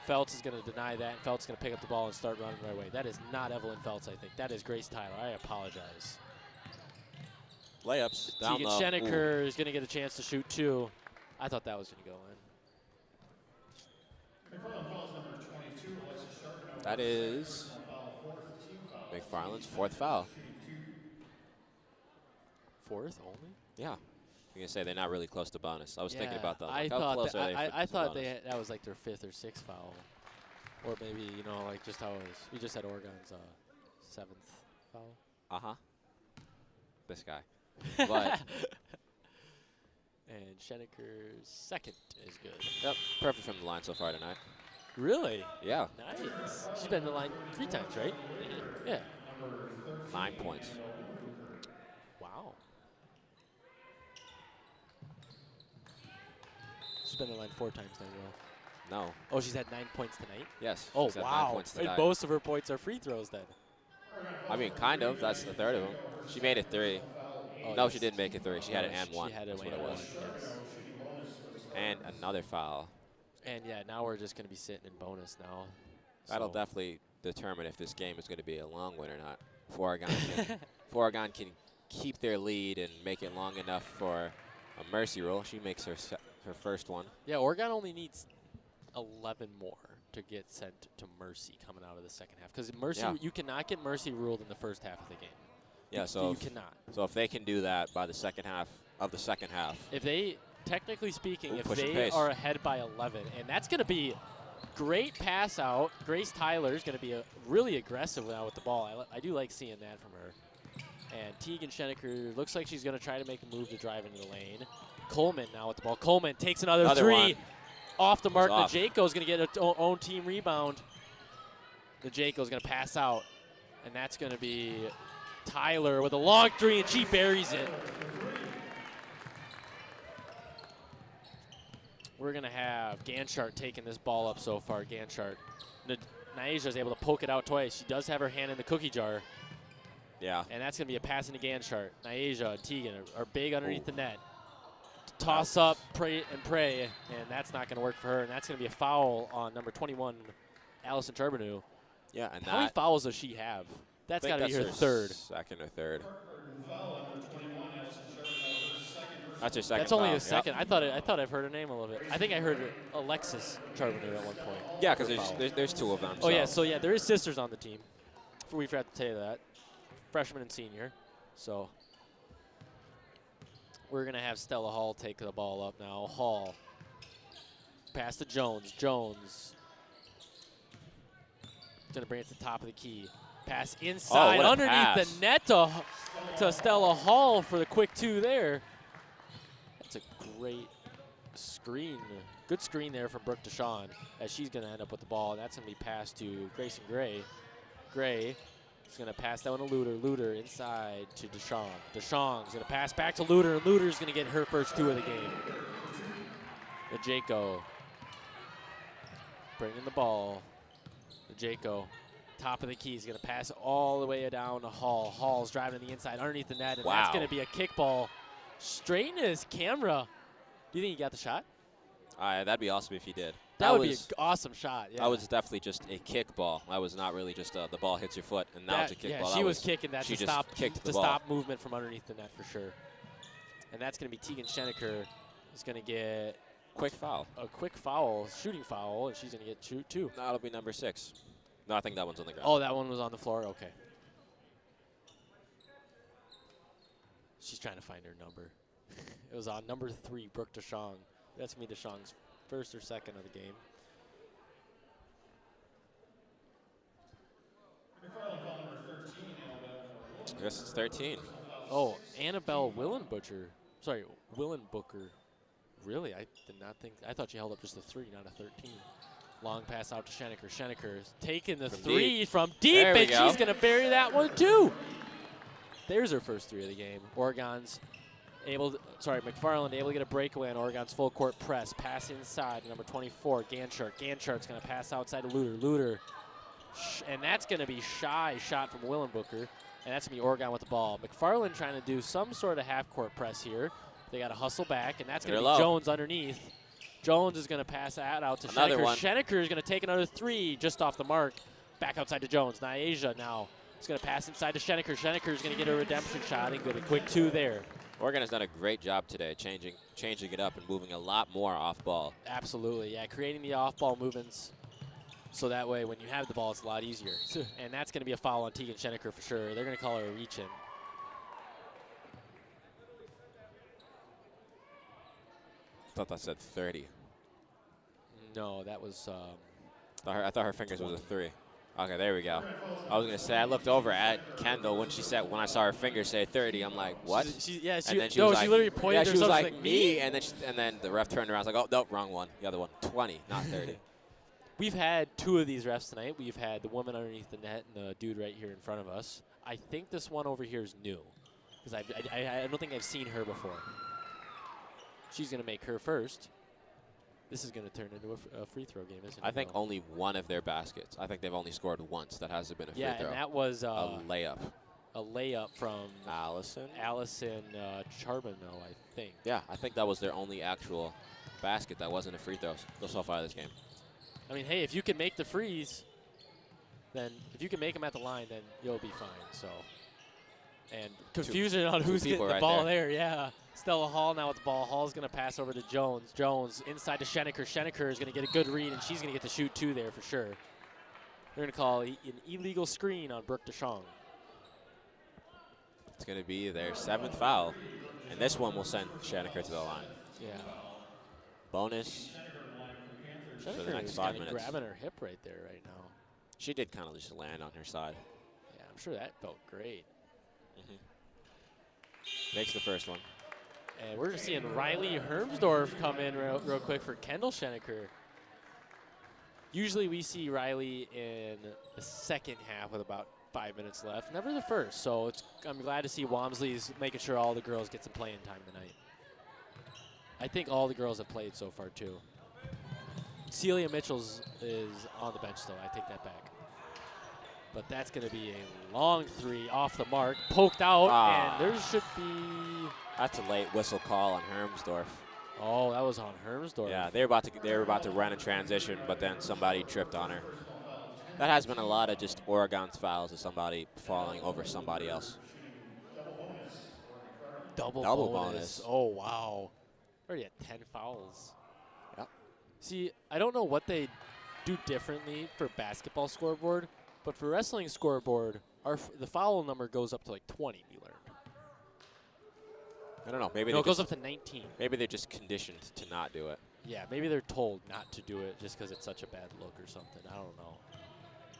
Feltz is going to deny that, and Feltz is going to pick up the ball and start running right away. That is not Evelyn Feltz, I think. That is Grace Tyler. I apologize. Layups down Tegan low. Ooh. Schenecker is going to get a chance to shoot two. I thought that was going to go in. That is McFarland's fourth foul. Fourth only? Yeah. I'm going to say they're not really close to bonus. I was thinking about that. I Like, how thought close are they I to thought bonus? that was like their fifth or sixth foul. Or maybe, you know, like just how it was. We just had Oregon's seventh foul. Uh-huh. This guy. But And Schenecker's second is good. yep, perfect from the line so far tonight. Really? Yeah, Nice. She's been in the line 3 times, right? Yeah. 9 points. Wow. She's been in the line 4 times now, Will. No. Oh, she's had 9 points tonight? Yes. Oh, she's had 9 wow. points And tonight. most of her points are free throws then. I mean, kind of. That's the third of them. She made it 3. Oh, No, yes. she didn't make it 3. She had it and 1. She had it That's what and it 1, was. yes. And another foul. And yeah, now we're just going to be sitting in bonus now. That'll So- definitely determine if this game is going to be a long one or not. If Oregon can keep their lead and make it long enough for a mercy roll. She makes her first one. Yeah, Oregon only needs 11 more to get sent to mercy coming out of the second half. Because mercy, Yeah. you cannot get mercy ruled in the first half of the game. Yeah, so you cannot. So if they can do that by the second half of the second half, If they, technically speaking, Ooh, if pushing they pace. are ahead by 11, and that's going to be great pass out. Grace Tyler is going to be really aggressive now with the ball. I do like seeing that from her. And Tegan Schenecker looks like she's going to try to make a move to drive into the lane. Coleman now with the ball. Coleman takes another three. One. Off the mark. Off. Najako's going to get her own team rebound. Najako's going to pass out. And that's going to be Tyler with a long three, and she buries it. We're going to have Ganchart taking this ball up so far. Ganchart. Nyaja's able to poke it out twice. She does have her hand in the cookie jar. Yeah. And that's going to be a pass into Ganchart. Nyaja and Tegan are big underneath the net. Toss up, pray, and that's not going to work for her. And that's going to be a foul on number 21, Allison Charbonneau. Yeah, and how many fouls does she have? That's got to be her third. Second or third. That's her second. That's only foul. a second. Yep. I thought I've heard her name a little bit. I think I heard Alexis Charbonneau at one point. Yeah, because there's two of them. Oh yeah, so yeah, there is sisters on the team. We forgot to tell you that. Freshman and senior. So we're gonna have Stella Hall take the ball up now. Hall. Pass to Jones. Jones. Gonna bring it to the top of the key. Pass inside underneath the net to Stella Hall for the quick two there. That's a great screen. Good screen there from Brooke Deshawn as she's going to end up with the ball. And that's going to be passed to Grayson Gray. Gray is going to pass that one to Luter. Luter inside to Deshawn. Deshawn's going to pass back to Luter. And Luter's going to get her first two of the game. Najako bringing the ball. Najako. Top of the key. He's going to pass all the way down to Hall. Hall's driving to the inside underneath the net, and that's going to be a kickball straight into his camera. Do you think he got the shot? That'd be awesome if he did. That would be an awesome shot. Yeah. That was definitely just a kickball. That was not really just the ball hits your foot, and now it's a kickball. Yeah, she was kicking that to stop movement from underneath the net for sure. And that's going to be Tegan Schenecker is going to get quick foul. A quick foul, shooting foul, and she's going to get two. That'll be number 6. No, I think that one's on the ground. Oh, that one was on the floor? Okay. She's trying to find her number. It was on number 3, Brooke Deshawn. That's me, Deshawn's first or second of the game. I guess it's 13. Oh, Annabelle Willenbutcher. Sorry, Willenbooker. Really? I did not think. I thought she held up just a 3, not a 13. Long pass out to Schenecker. Schenecker taking the three from deep, and she's going to bury that one too. There's her first 3 of the game. McFarland able to get a breakaway on Oregon's full court press. Pass inside to number 24, Ganchart. Ganchart's going to pass outside to Luter. Luter, and that's going to be shy shot from Willenbooker, and that's going to be Oregon with the ball. McFarland trying to do some sort of half-court press here. They got to hustle back, and that's going to be Jones underneath. Jones is going to pass that out to Schenecker. Schenecker is going to take another 3 just off the mark. Back outside to Jones. Nyaja now is going to pass inside to Schenecker. Schenecker is going to get a redemption shot and get a quick 2 there. Oregon has done a great job today changing it up and moving a lot more off ball. Absolutely, yeah, creating the off-ball movements so that way when you have the ball it's a lot easier. And that's going to be a foul on Tegan Schenecker for sure. They're going to call her a reach-in. I thought that said 30. No, that was. I thought her fingers was a 3. Okay, there we go. I was gonna say I looked over at Kendall when I saw her fingers say 30. I'm like, what? She literally pointed. Yeah, she was like me, and then the ref turned around. I was like, oh no, wrong one. The other one, 20, not 30. We've had 2 of these refs tonight. We've had the woman underneath the net and the dude right here in front of us. I think this one over here is new because I don't think I've seen her before. She's going to make her first. This is going to turn into a free throw game, isn't it? I think only one of their baskets. I think they've only scored once. That hasn't been a free throw. Yeah, and that was a layup. A layup from Allison Charbonneau, I think. Yeah, I think that was their only actual basket that wasn't a free throw so far this game. I mean, hey, if you can make the frees, then if you can make them at the line, then you'll be fine. So, and confusion on who's getting the ball there. Yeah. Stella Hall now with the ball. Hall's going to pass over to Jones. Jones inside to Schenecker. Schenecker is going to get a good read, and she's going to get to shoot 2 there for sure. They're going to call an illegal screen on Brooke Deshawn. It's going to be their 7th foul, and this one will send Schenecker to the line. Yeah. Bonus for the next 5 minutes. Grabbing her hip right there right now. She did kind of just land on her side. Yeah, I'm sure that felt great. Makes the first one. And we're seeing Riley Hermsdorf come in real quick for Kendall Schenecker. Usually we see Riley in the second half with about 5 minutes left, never the first. So I'm glad to see Walmsley's making sure all the girls get some playing time tonight. I think all the girls have played so far too. Celia Mitchell's is on the bench though, I take that back. But that's gonna be a long three off the mark, poked out, and there should be. That's a late whistle call on Hermsdorf. Oh, that was on Hermsdorf. Yeah, they were about to run a transition, but then somebody tripped on her. That has been a lot of just Oregon's fouls of somebody falling over somebody else. Double bonus. Oh, wow. Already at 10 fouls. Yep. See, I don't know what they do differently for basketball scoreboard, but for wrestling scoreboard, the foul number goes up to like 20, we learned. I don't know. Maybe it goes up to 19. Maybe they're just conditioned to not do it. Yeah, maybe they're told not to do it just because it's such a bad look or something. I don't know.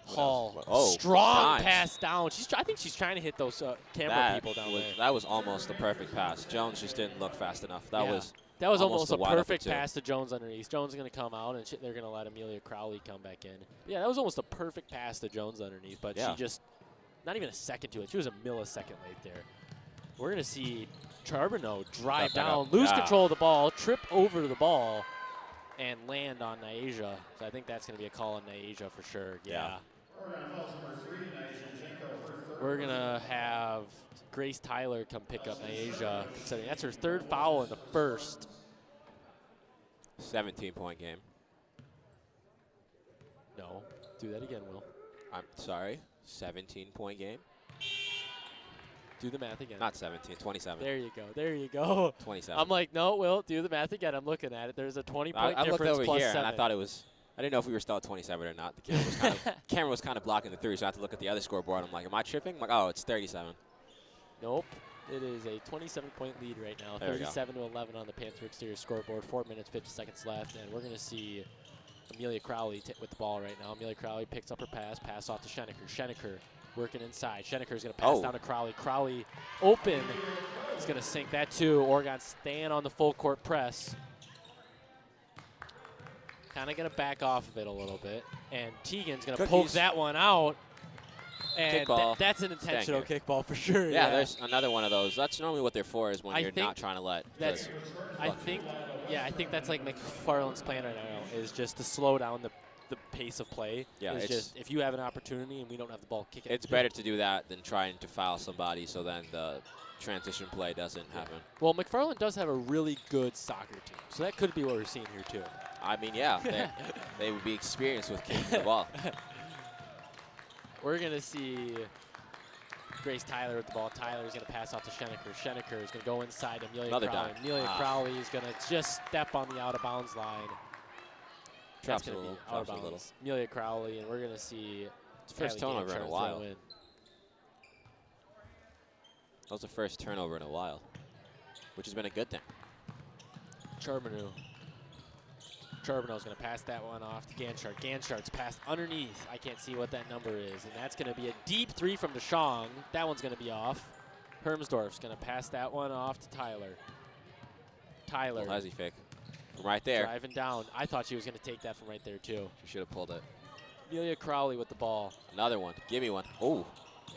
What Hall, else? strong pass down. I think she's trying to hit those camera people down there. That was almost the perfect pass. Jones just didn't look fast enough. That was almost a perfect pass pass to Jones underneath. Jones is going to come out, and they're going to let Amelia Crowley come back in. Yeah, that was almost a perfect pass to Jones underneath, but she just, not even a second to it. She was a millisecond late there. We're going to see Charbonneau drive down, lose control of the ball, trip over the ball, and land on Nyasia. So I think that's going to be a call on Nyasia for sure. Yeah. We're going to have Grace Tyler come pick up Nyasia. That's her third foul in the first. 17-point game. No. Do that again, Will. I'm sorry. 17-point game. Do the math again. Not 17, 27. There you go. There you go. 27. I'm like, no, Will, do the math again. I'm looking at it. There's a 20-point difference. I looked over plus here, 7. and I thought it was. I didn't know if we were still at 27 or not. The camera was kind of blocking the 3, so I had to look at the other scoreboard. I'm like, am I tripping? I'm like, oh, it's 37. Nope. It is a 27-point lead right now. 37 to 11 on the Panther exterior scoreboard. 4 minutes, 50 seconds left, and we're going to see Amelia Crowley with the ball right now. Amelia Crowley picks up her pass off to Schenecker. Schenecker working inside. Schenecker is going to pass down to Crowley. Crowley open. He's going to sink that too. Oregon staying on the full court press. Kind of going to back off of it a little bit. And Teagan's going to poke that one out. And that's an intentional kickball for sure. Yeah, there's another one of those. That's normally what they're for, is when you're not trying to let. I think that's like McFarland's plan right now, is just to slow down the pace of play. Yeah, it's just if you have an opportunity and we don't have the ball, kick it. It's better to do that than trying to foul somebody, so then the transition play doesn't happen. Well, McFarland does have a really good soccer team, so that could be what we're seeing here too. I mean, yeah, they would be experienced with kicking the ball. We're going to see Grace Tyler with the ball. Tyler's going to pass off to Schenecker. Schenecker is going to go inside Amelia Crowley. Amelia Crowley is going to just step on the out-of-bounds line. That's going to be out of bounds. Amelia Crowley, and we're going to see first turnover in a while. That was the first turnover in a while, which has been a good thing. Charbonneau's going to pass that one off to Ganchart. Ganchart's passed underneath. I can't see what that number is. And that's going to be a deep 3 from DeShong. That one's going to be off. Hermsdorf's going to pass that one off to Tyler. Tyler. How's he fake? From right there. Driving down. I thought she was going to take that from right there, too. She should have pulled it. Amelia Crowley with the ball. Another one. Give me one. Oh.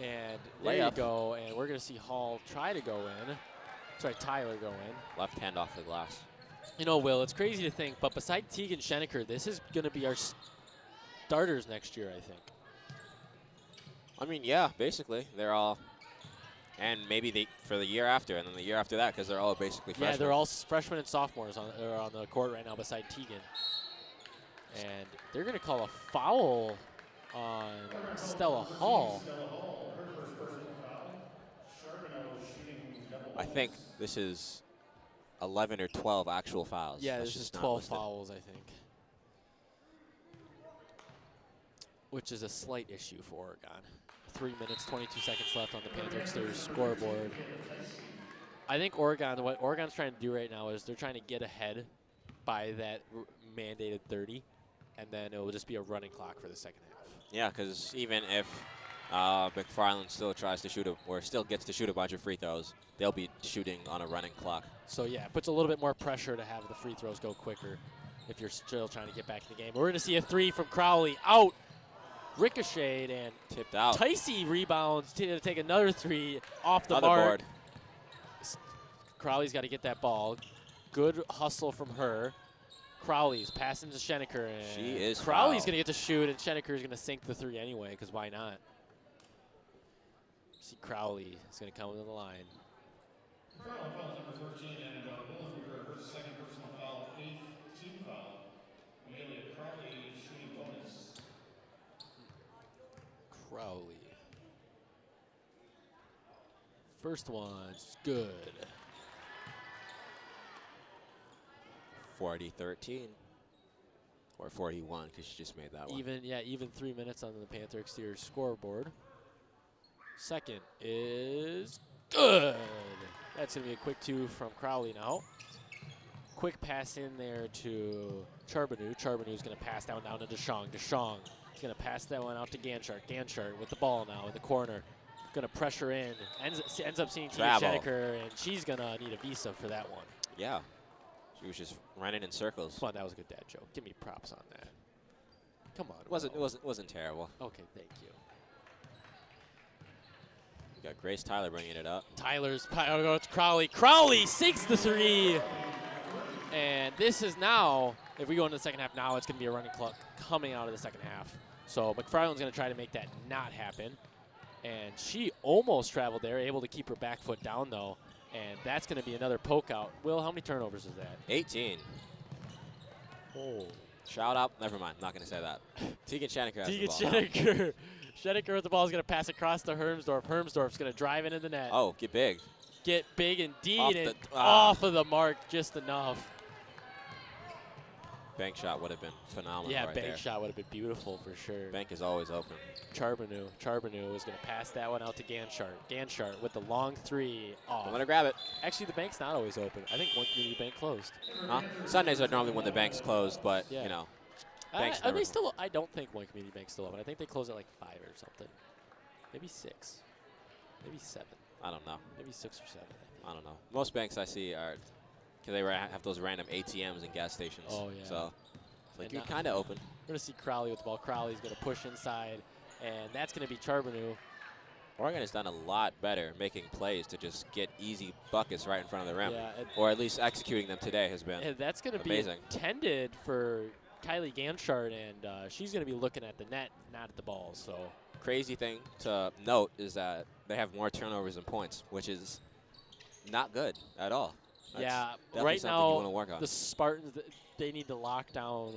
And there you go. And we're going to see Hall try to go in. Sorry, Tyler go in. Left hand off the glass. You know, Will, it's crazy to think, but beside Teagan Schenecker, this is going to be our starters next year, I think. I mean, yeah, basically. They're all, and maybe for the year after, and then the year after that, because they're all basically freshmen. Yeah, they're all freshmen and sophomores on the court right now beside Teagan. And they're going to call a foul on Stella Hall. I think this is 11 or 12 actual fouls. Yeah, this is 12 fouls, I think. Which is a slight issue for Oregon. 3 minutes, 22 seconds left on the Panther exterior scoreboard. I think what Oregon's trying to do right now is they're trying to get ahead by that mandated 30, and then it will just be a running clock for the second half. Yeah, because even if, McFarland still tries to shoot or still gets to shoot a bunch of free throws. They'll be shooting on a running clock. So yeah, it puts a little bit more pressure to have the free throws go quicker if you're still trying to get back in the game. We're going to see a 3 from Crowley, out, ricocheted, and tipped out. Ticey rebounds to take another 3 off the Another mark. board. Crowley's got to get that ball. Good hustle from her. Crowley's passing to Schenecker. And she is Crowley's fouled. going to get to shoot, and Schenecker's going to sink the 3 anyway, because why not? See, Crowley is going to come into the line. Foul number 13, and Willenberger, her second personal foul, 8th team foul. Amelia Crowley shooting bonus. Crowley. First one's good. 40-13. Or 41, because she just made that one. Even 3 minutes on the Panther exterior scoreboard. Second is good. That's going to be a quick 2 from Crowley now. Quick pass in there to Charbonneau. Charbonneau's going to pass that one down to Deschong. Deschong is going to pass that one out to Ganchart. Ganchart with the ball now in the corner. Going to pressure in. Ends up seeing Tia Schenecker, and she's going to need a visa for that one. Yeah. She was just running in circles. Come on, that was a good dad joke. Give me props on that. Come on. It wasn't terrible. Okay, thank you. We got Grace Tyler bringing it up. Tyler's it's Crowley. Crowley sinks the 3. And this is now, if we go into the second half now, it's going to be a running clock coming out of the second half. So McFarland's going to try to make that not happen. And she almost traveled there, able to keep her back foot down, though. And that's going to be another poke out. Will, how many turnovers is that? 18. Oh. Shout out. Never mind. Not going to say that. Tegan Schenecker has the ball. Schenecker. Schenecker with the ball is going to pass across to Hermsdorf. Hermsdorf's going to drive into the net. Oh, get big. Get big indeed. Off Off of the mark just enough. Bank shot would have been phenomenal right there. Bank shot would have been beautiful for sure. Bank is always open. Charbonneau is going to pass that one out to Ganchart. Ganchart with the long 3 off. I'm going to grab it. Actually, the bank's not always open. I think one community bank closed. Huh? Sundays are normally when the bank's closed, but, you know, bank's are they still? I don't think one community bank's still open. I think they close at like 5 or something. Maybe 6. Maybe 7. I don't know. Maybe 6 or 7. I don't know. Most banks I see are, because they have those random ATMs and gas stations. Oh, yeah. So it's like you're kind of open. We're going to see Crowley with the ball. Crowley's going to push inside, and that's going to be Charbonneau. Oregon has done a lot better making plays to just get easy buckets right in front of the rim. Yeah, or at least executing them today has been and that's going to amazing. Be intended for Kylie Ganchart, and she's going to be looking at the net, not at the ball. So crazy thing to note is that they have more turnovers than points, which is not good at all. That's right now you want to now work on. the Spartans, they need to lock down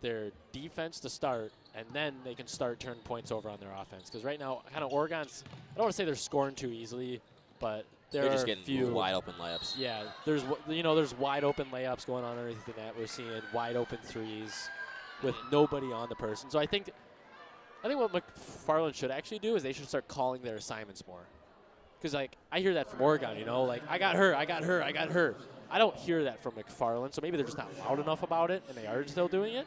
their defense to start, and then they can start turning points over on their offense. Because right now, kind of Oregon's, I don't want to say they're scoring too easily, but they're just are getting few wide open layups. Yeah, there's wide open layups going on underneath the net. We're seeing wide open 3s with nobody on the person. So I think what McFarland should actually do is they should start calling their assignments more. Because, like, I hear that from Oregon, you know, like, I got her. I don't hear that from McFarland, so maybe they're just not loud enough about it, and they are still doing it.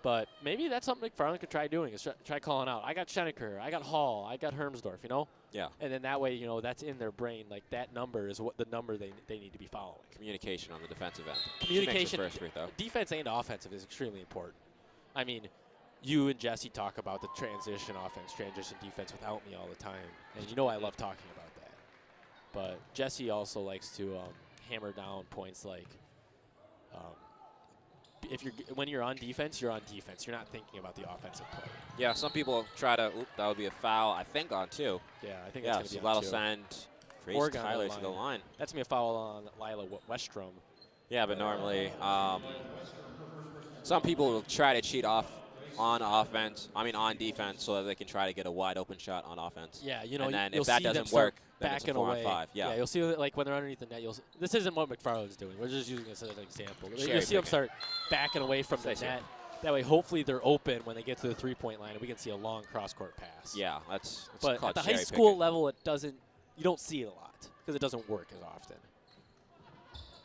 But maybe that's something McFarland could try doing, is try calling out, I got Schenecker, I got Hall, I got Hermsdorf, you know? Yeah. And then that way, you know, that's in their brain. Like, that number is what the number they need to be following. Communication on the defensive end. Communication, first free throw. Defense and offensive is extremely important. I mean, you and Jesse talk about the transition offense, transition defense without me all the time. And you know I love talking about that. But Jesse also likes to hammer down points like when you're on defense, you're on defense. You're not thinking about the offensive play. Yeah, some people try to, that would be a foul, I think, on 2. Yeah, I think that's going to be so on that'll 2. send Grace Oregon Tyler to the line. That's going to be a foul on Lila Westrom. Yeah, but normally some people will try to cheat on defense so that they can try to get a wide open shot on offense. Yeah, you know, and then you'll if that see them doesn't work, then backing it's a 4 away. on 5. Yeah. You'll see that, like, when they're underneath the net. This isn't what McFarland's doing. We're just using this as an example. You'll see them start backing away from the net. That way, hopefully, they're open when they get to the 3-point line, and we can see a long cross-court pass. Yeah, that's but called at the high school level, you don't see it a lot because it doesn't work as often.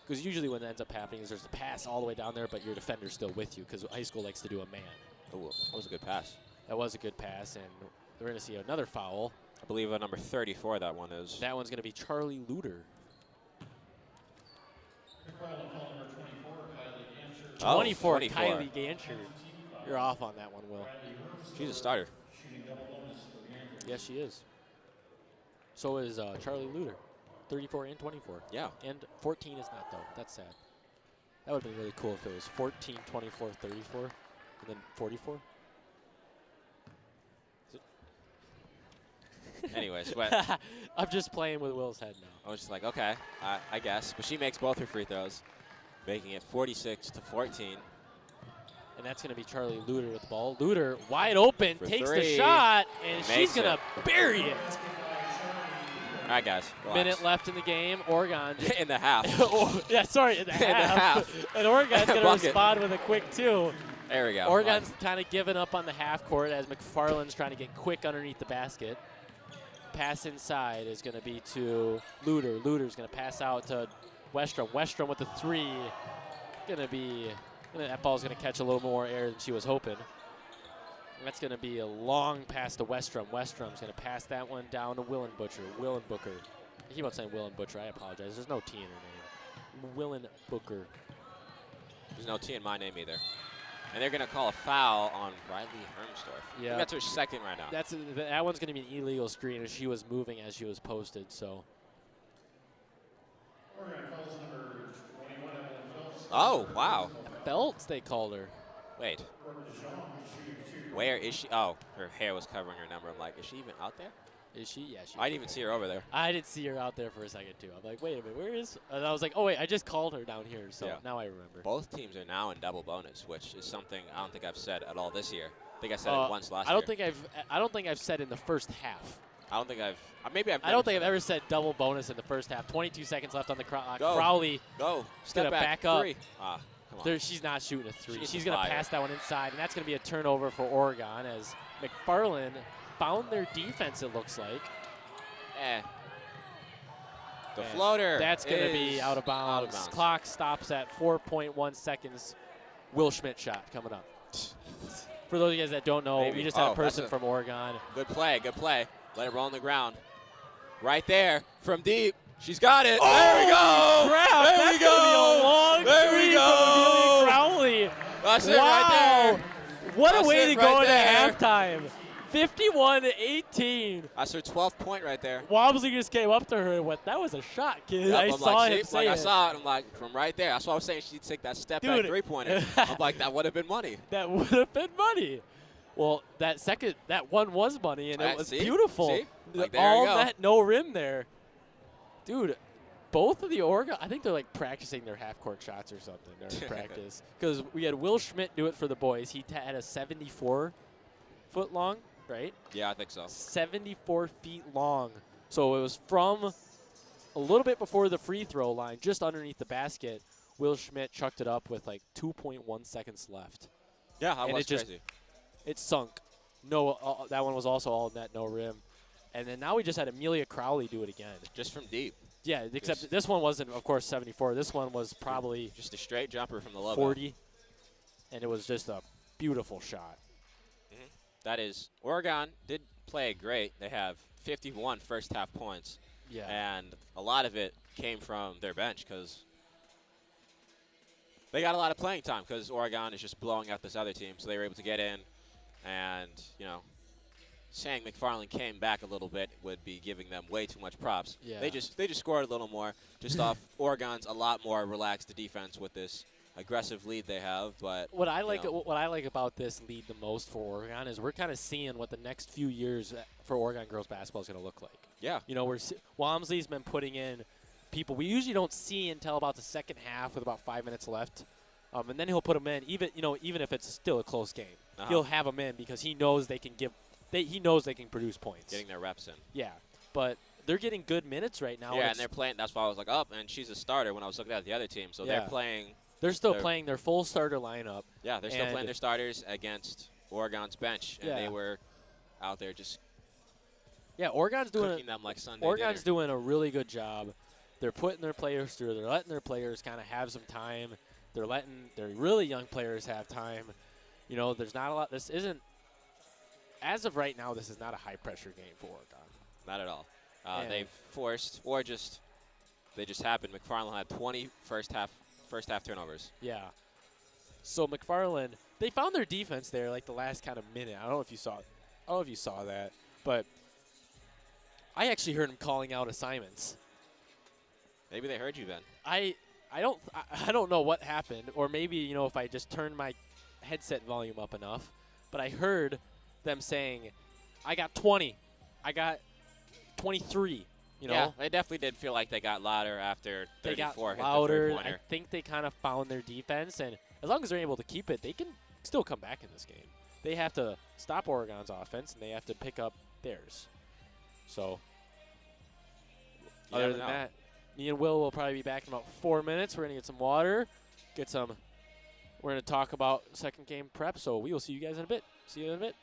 Because usually what ends up happening is there's a pass all the way down there, but your defender's still with you because high school likes to do a man. Ooh, that was a good pass. That was a good pass, and we're going to see another foul. I believe number 34 that one is. That one's going to be Charlie Luter. Oh, 24, Kylie Gancher. You're off on that one, Will. She's a starter. Yes, she is. So is Charlie Luter. 34 and 24. Yeah. And 14 is not, though. That's sad. That would have been really cool if it was 14, 24, 34, and then 44. Anyways, but I'm just playing with Will's head now. I was just like, okay, I guess. But she makes both her free throws, making it 46-14. And that's going to be Charlie Luter with the ball. Luter wide open, For takes three. the shot, and she's Makes going to bury it. All right, guys. Relax. Minute left in the game. Oregon. In the half. Yeah, sorry, in the half. And Oregon's going to Bucket. respond with a quick two. There we go. Oregon's kind of giving up on the half court as McFarland's trying to get quick underneath the basket. Pass inside is going to be to Luter. Luter's going to pass out to Westrom. Westrom with the three. That ball's going to catch a little more air than she was hoping. That's going to be a long pass to Westrom. Westrom's going to pass that one down to Willen Butcher. Willen Booker. I keep on saying Willen Butcher. I apologize. There's no T in her name. Willen Booker. There's no T in my name either. And they're going to call a foul on Riley Hermsdorf. Yeah. That's her second right now. That one's going to be an illegal screen as she was moving as she was posted. So. Oh, wow. Phelps, they called her. Wait. Where is she? Oh, her hair was covering her number. I'm like, is she even out there? Is she? Yeah, she. I didn't even see her over there. I didn't see her out there for a second, too. I'm like, wait a minute, where is? And I was like, oh, wait, I just called her down here, so Yeah. now I remember. Both teams are now in double bonus, which is something I don't think I've said at all this year. I think I said it once last year. I don't think I've said in the first half. I don't think I've. Maybe I've. I don't think I've ever said double bonus in the first half. 22 seconds left on the clock. Go. Crowley. Go. She's Step gonna back back. up. Three. Come on. She's not shooting a three. She's She's going to fire. pass that one inside, and that's going to be a turnover for Oregon as McFarland found their defense, it looks like. The And floater. That's going to be is out of bounds. Clock stops at 4.1 seconds. Will Schmidt shot coming up. For those of you guys that don't know, Maybe. we just had a Oh, person that's from Oregon. Good play. Good play. Let it roll on the ground. Right there from deep. She's got it. Oh, there we go. Crap, There that's we gonna be a go. long There we three go. from Amelia Crowley. That's it Wow. right there. What That's a way it to right go there. into halftime. 51-18. That's her 12th point right there. Wamsley just came up to her and went, that was a shot, kid. Yep, I I'm saw like, him see, say like I it. saw it. I'm like, from right there. That's why I was saying she'd take that step back Dude. three-pointer. I'm like, that would have been money. That would have been money. Well, that one was money, and it was See? beautiful. See? Like, there All you go. that no rim there. Dude, both of the Oregon, I think they're like practicing their half-court shots or something during practice. Because we had Will Schmidt do it for the boys. He had a 74-foot long, right? Yeah, I think so. 74 feet long. So it was from a little bit before the free throw line, just underneath the basket. Will Schmidt chucked it up with like 2.1 seconds left. Yeah, that And was it just- crazy. It sunk. No, that one was also all net, no rim. And then now we just had Amelia Crowley do it again. Just from deep. Yeah, except Just- this one wasn't, of course, 74. This one was probably Just a straight jumper from the logo. 40. And it was just a beautiful shot. That is, Oregon did play great. They have 51 first-half points. Yeah. And a lot of it came from their bench because they got a lot of playing time because Oregon is just blowing out this other team. So they were able to get in. And, saying McFarland came back a little bit would be giving them way too much props. Yeah. They just scored a little more just off Oregon's a lot more relaxed defense with this aggressive lead they have. But What I like about this lead the most for Oregon is we're kind of seeing what the next few years for Oregon girls basketball is going to look like. yeah, Wamsley's been putting in people we usually don't see until about the second half with about 5 minutes left, and then he'll put them in even if it's still a close game. He'll have them in because he knows they can produce points. getting their reps in. Yeah, but they're getting good minutes right now. Yeah, and they're playing. That's why I was like, oh, and she's a starter when I was looking at the other team. So Yeah. they're playing. They're still playing their full starter lineup. Yeah, they're still And- playing their starters against Oregon's bench, and Yeah. they were out there just Yeah, Oregon's doing cooking them like Sunday Oregon's dinner. doing a really good job. They're putting their players through. They're letting their players kind of have some time. They're letting their really young players have time. There's not a lot. This isn't as of right now, this is not a high-pressure game for Oregon. Not at all. And They've forced, or just they just happened. McFarland had 20 first half turnovers. Yeah. So McFarland, they found their defense there like the last kind of minute. I don't know if you saw that, but I actually heard him calling out assignments. Maybe they heard you, Ben. I don't know what happened, or maybe if I just turned my headset volume up enough, but I heard them saying, "I got 20, I got 23." Yeah, they definitely did feel like they got louder after 34 they got hit louder. the three-pointer. I think they kind of found their defense, and as long as they're able to keep it, they can still come back in this game. They have to stop Oregon's offense, and they have to pick up theirs. So, other than that, me and Will probably be back in about 4 minutes. We're going to get some water, we're going to talk about second game prep, so we will see you guys in a bit. See you in a bit.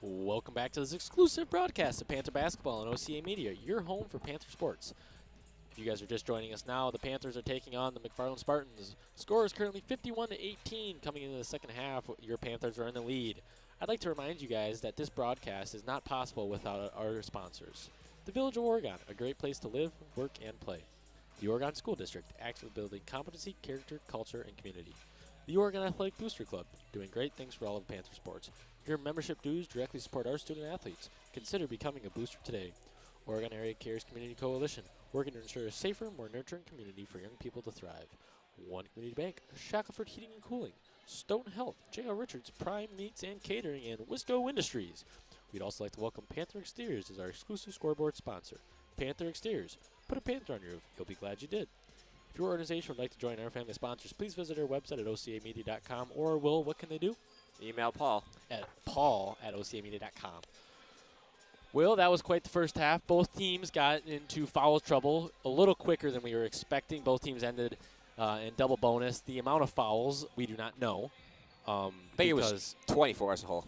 Welcome back to this exclusive broadcast of Panther Basketball on OCA Media, your home for Panther sports. If you guys are just joining us now, the Panthers are taking on the McFarland Spartans. Score is currently 51-18 coming into the second half. Your Panthers are in the lead. I'd like to remind you guys that this broadcast is not possible without our sponsors. The Village of Oregon, a great place to live, work, and play. The Oregon School District, actively building competency, character, culture, and community. The Oregon Athletic Booster Club, doing great things for all of Panther sports. Your membership dues directly support our student athletes. Consider becoming a booster today. Oregon Area Cares Community Coalition, working to ensure a safer, more nurturing community for young people to thrive. One Community Bank, Shackelford Heating and Cooling, Stoughton Health, J.L. Richards, Prime Meats and Catering, and Wisco Industries. We'd also like to welcome Panther Exteriors as our exclusive scoreboard sponsor. Panther Exteriors, put a Panther on your roof. You'll be glad you did. If your organization would like to join our family of sponsors, please visit our website at ocamedia.com, or Will, what can they do? Email Paul. At paul@ocamedia.com. Will, that was quite the first half. Both teams got into foul trouble a little quicker than we were expecting. Both teams ended in double bonus. The amount of fouls, we do not know. I think it was 24 as a whole.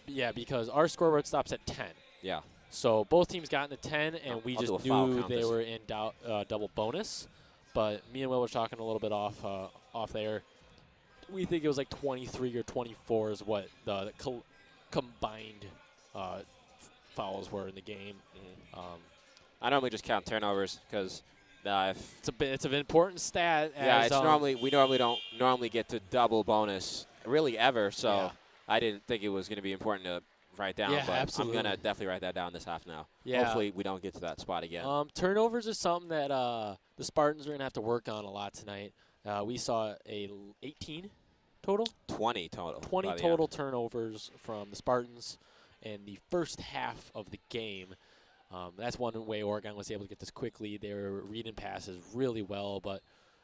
Yeah, because our scoreboard stops at 10. Yeah. So both teams got into 10, and we just knew they were in double bonus. But me and Will were talking a little bit off there. We think it was like 23 or 24 is what the combined fouls were in the game. I normally just count turnovers because it's an important stat. Yeah, it's we normally don't normally get to double bonus really ever. So yeah. I didn't think it was going to be important to write down. Yeah, but absolutely. I'm going to definitely write that down this half now. Yeah. Hopefully we don't get to that spot again. Turnovers is something that the Spartans are going to have to work on a lot tonight. We saw 18 total? 20 total. 20 total turnovers from the Spartans in the first half of the game. That's one way Oregon was able to get this quickly. They were reading passes really well, but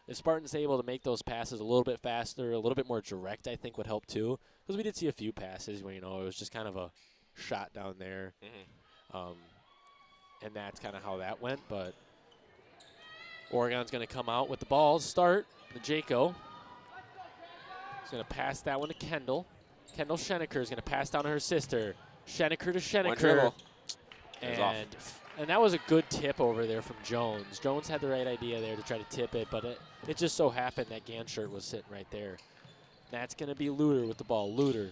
if Spartans able to make those passes a little bit faster, a little bit more direct, I think would help too. Because we did see a few passes where, it was just kind of a shot down there. And that's kind of how that went. But Oregon's going to come out with the ball to start. Najeko. He's going to pass that one to Kendall. Kendall Schenecker is going to pass down to her sister. Schenecker to Schenecker. And that was a good tip over there from Jones. Jones had the right idea there to try to tip it, but it just so happened that Ganshert was sitting right there. That's going to be Luter with the ball. Luter.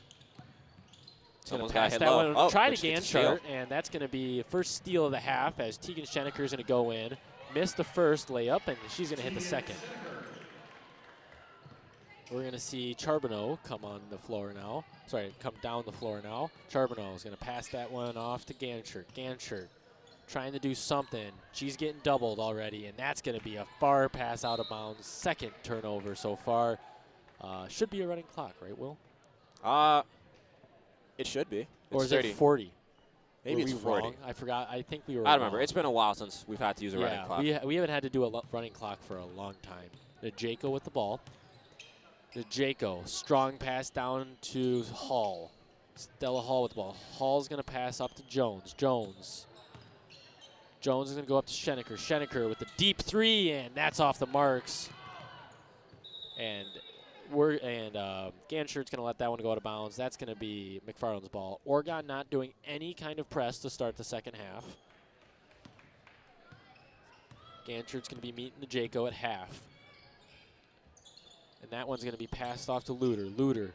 He's going to pass that one. Try to Ganshert, and that's going to be first steal of the half as Tegan Schenecker is going to go in. Missed the first layup, and she's going to hit the second. We're going to see Charbonneau come on the floor now. Sorry, come down the floor now. Charbonneau is going to pass that one off to Ganshert. Ganshert trying to do something. She's getting doubled already, and that's going to be a far pass out of bounds. Second turnover so far. Should be a running clock, right, Will? It should be. Or is it 40? Maybe it's 40. Wrong? I forgot. I think we were I don't remember. wrong. It's been a while since we've had to use a running clock. We haven't had to do a running clock for a long time. Najeko with the ball. Najeko, strong pass down to Hall. Stella Hall with the ball. Hall's going to pass up to Jones. Jones is going to go up to Schenecker. Schenecker with the deep three, and that's off the marks. And Ganshert's going to let that one go out of bounds. That's going to be McFarland's ball. Oregon not doing any kind of press to start the second half. Ganshert's going to be meeting Najeko at half. And that one's going to be passed off to Luter. Luter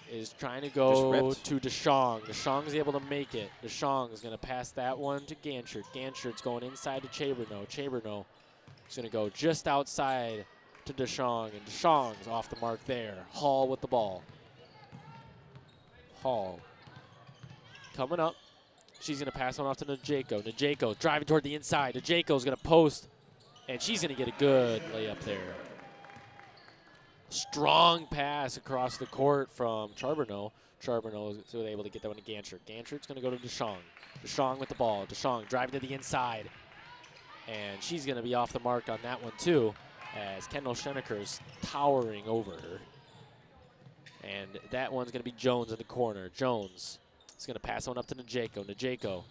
is trying to go to DeShong. DeShong is able to make it. DeShong is going to pass that one to Ganshert. Ganshert's going inside to Chaberno. Chaberno is going to go just outside to DeShong, and DeShong's off the mark there. Hall with the ball. Hall coming up. She's going to pass one off to Najeko. Najeko driving toward the inside. Najeko's going to post, and she's going to get a good layup there. Strong pass across the court from Charbonneau. Charbonneau is able to get that one to Ganshert. Ganshert's going to go to DeShong. DeShong with the ball. DeShong driving to the inside. And she's going to be off the mark on that one, too, as Kendall Schenecker is towering over her. And that one's going to be Jones in the corner. Jones is going to pass one up to Najeko. Najeko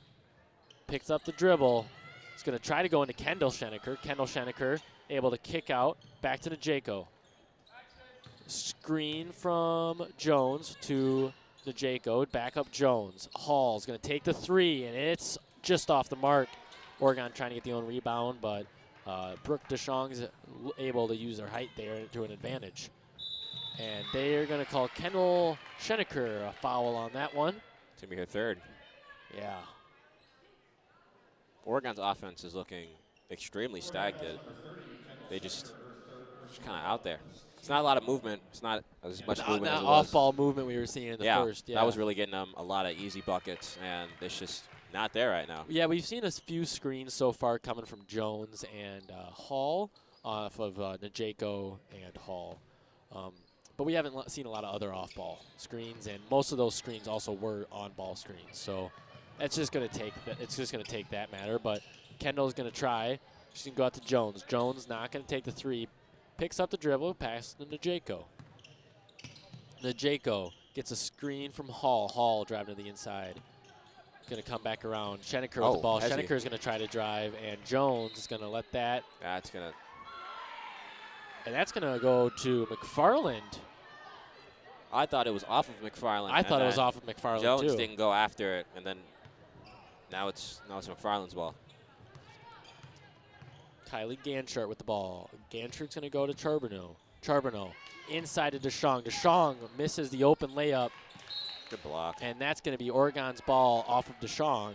picks up the dribble. He's going to try to go into Kendall Schenecker. Kendall Schenecker able to kick out. Back to Najeko. Screen from Jones to Najeko, back up Jones. Hall's going to take the three, and it's just off the mark. Oregon trying to get the own rebound, but Brooke DeShong's able to use their height there to an advantage. And they're going to call Kendall Schenecker a foul on that one. It's going to be her third. Yeah. Oregon's offense is looking extremely stagnant. They just kind of out there. It's not a lot of movement. It's not as much movement as it was. Off-ball movement we were seeing in the first. Yeah, that was really getting them a lot of easy buckets, and it's just not there right now. Yeah, we've seen a few screens so far coming from Jones and Hall off of Najeko and Hall. But we haven't seen a lot of other off-ball screens, and most of those screens also were on-ball screens. So it's just going to take that matter. But Kendall's going to try. She's going to go out to Jones. Jones not going to take the three. Picks up the dribble, pass to Najeko. Najeko gets a screen from Hall. Hall driving to the inside. Going to come back around. Schenecker with the ball. Schenecker is going to try to drive, and Jones is going to let that. That's going to. And that's going to go to McFarland. I thought it was off of McFarland. I thought it was off of McFarland, Jones too. didn't go after it, and then now it's McFarland's ball. Kylie Ganchart with the ball. Ganchart's going to go to Charbonneau. Charbonneau inside to DeShong. DeShong misses the open layup. Good block. And that's going to be Oregon's ball off of DeShong.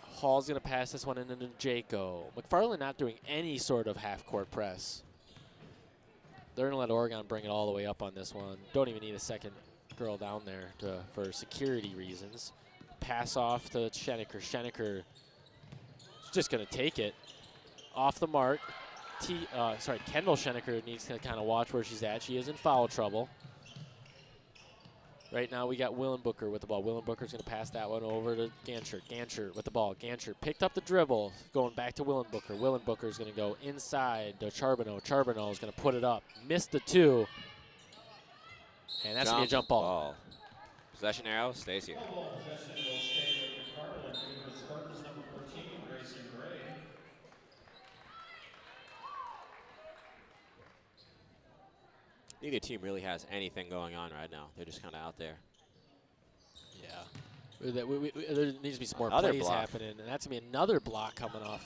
Hall's going to pass this one into Najeko. McFarland not doing any sort of half-court press. They're going to let Oregon bring it all the way up on this one. Don't even need a second girl down there for security reasons. Pass off to Schenecker. Schenecker just going to take it off the mark. Kendall Schenecker needs to kind of watch where she's at. She is in foul trouble. Right now we got Willenbooker with the ball. Willenbooker's going to pass that one over to Ganchart. Ganchart with the ball. Ganchart picked up the dribble, going back to Willenbooker. Willenbooker's going to go inside to Charbonneau. Charbonneau is going to put it up. Missed the two. And that's going to be a jump ball. Possession arrow stays here. Neither team really has anything going on right now. They're just kind of out there. Yeah. There needs to be some more plays happening, and that's going to be another block coming off.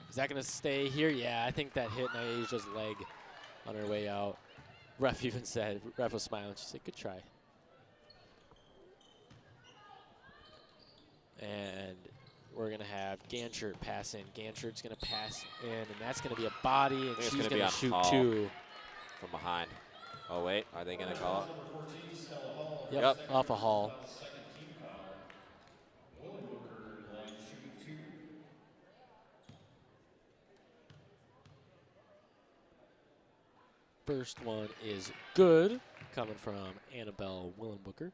Is that going to stay here? Yeah, I think that hit Nyaja's leg on her way out. Ref even said, ref was smiling. She said, good try. And we're going to have Ganchart pass in. Ganchart's going to pass in, and that's going to be a body, and she's going to shoot two. From behind. Oh, wait. Are they going to call it? Yep, off a Hall. First one is good, coming from Annabelle Willenbooker.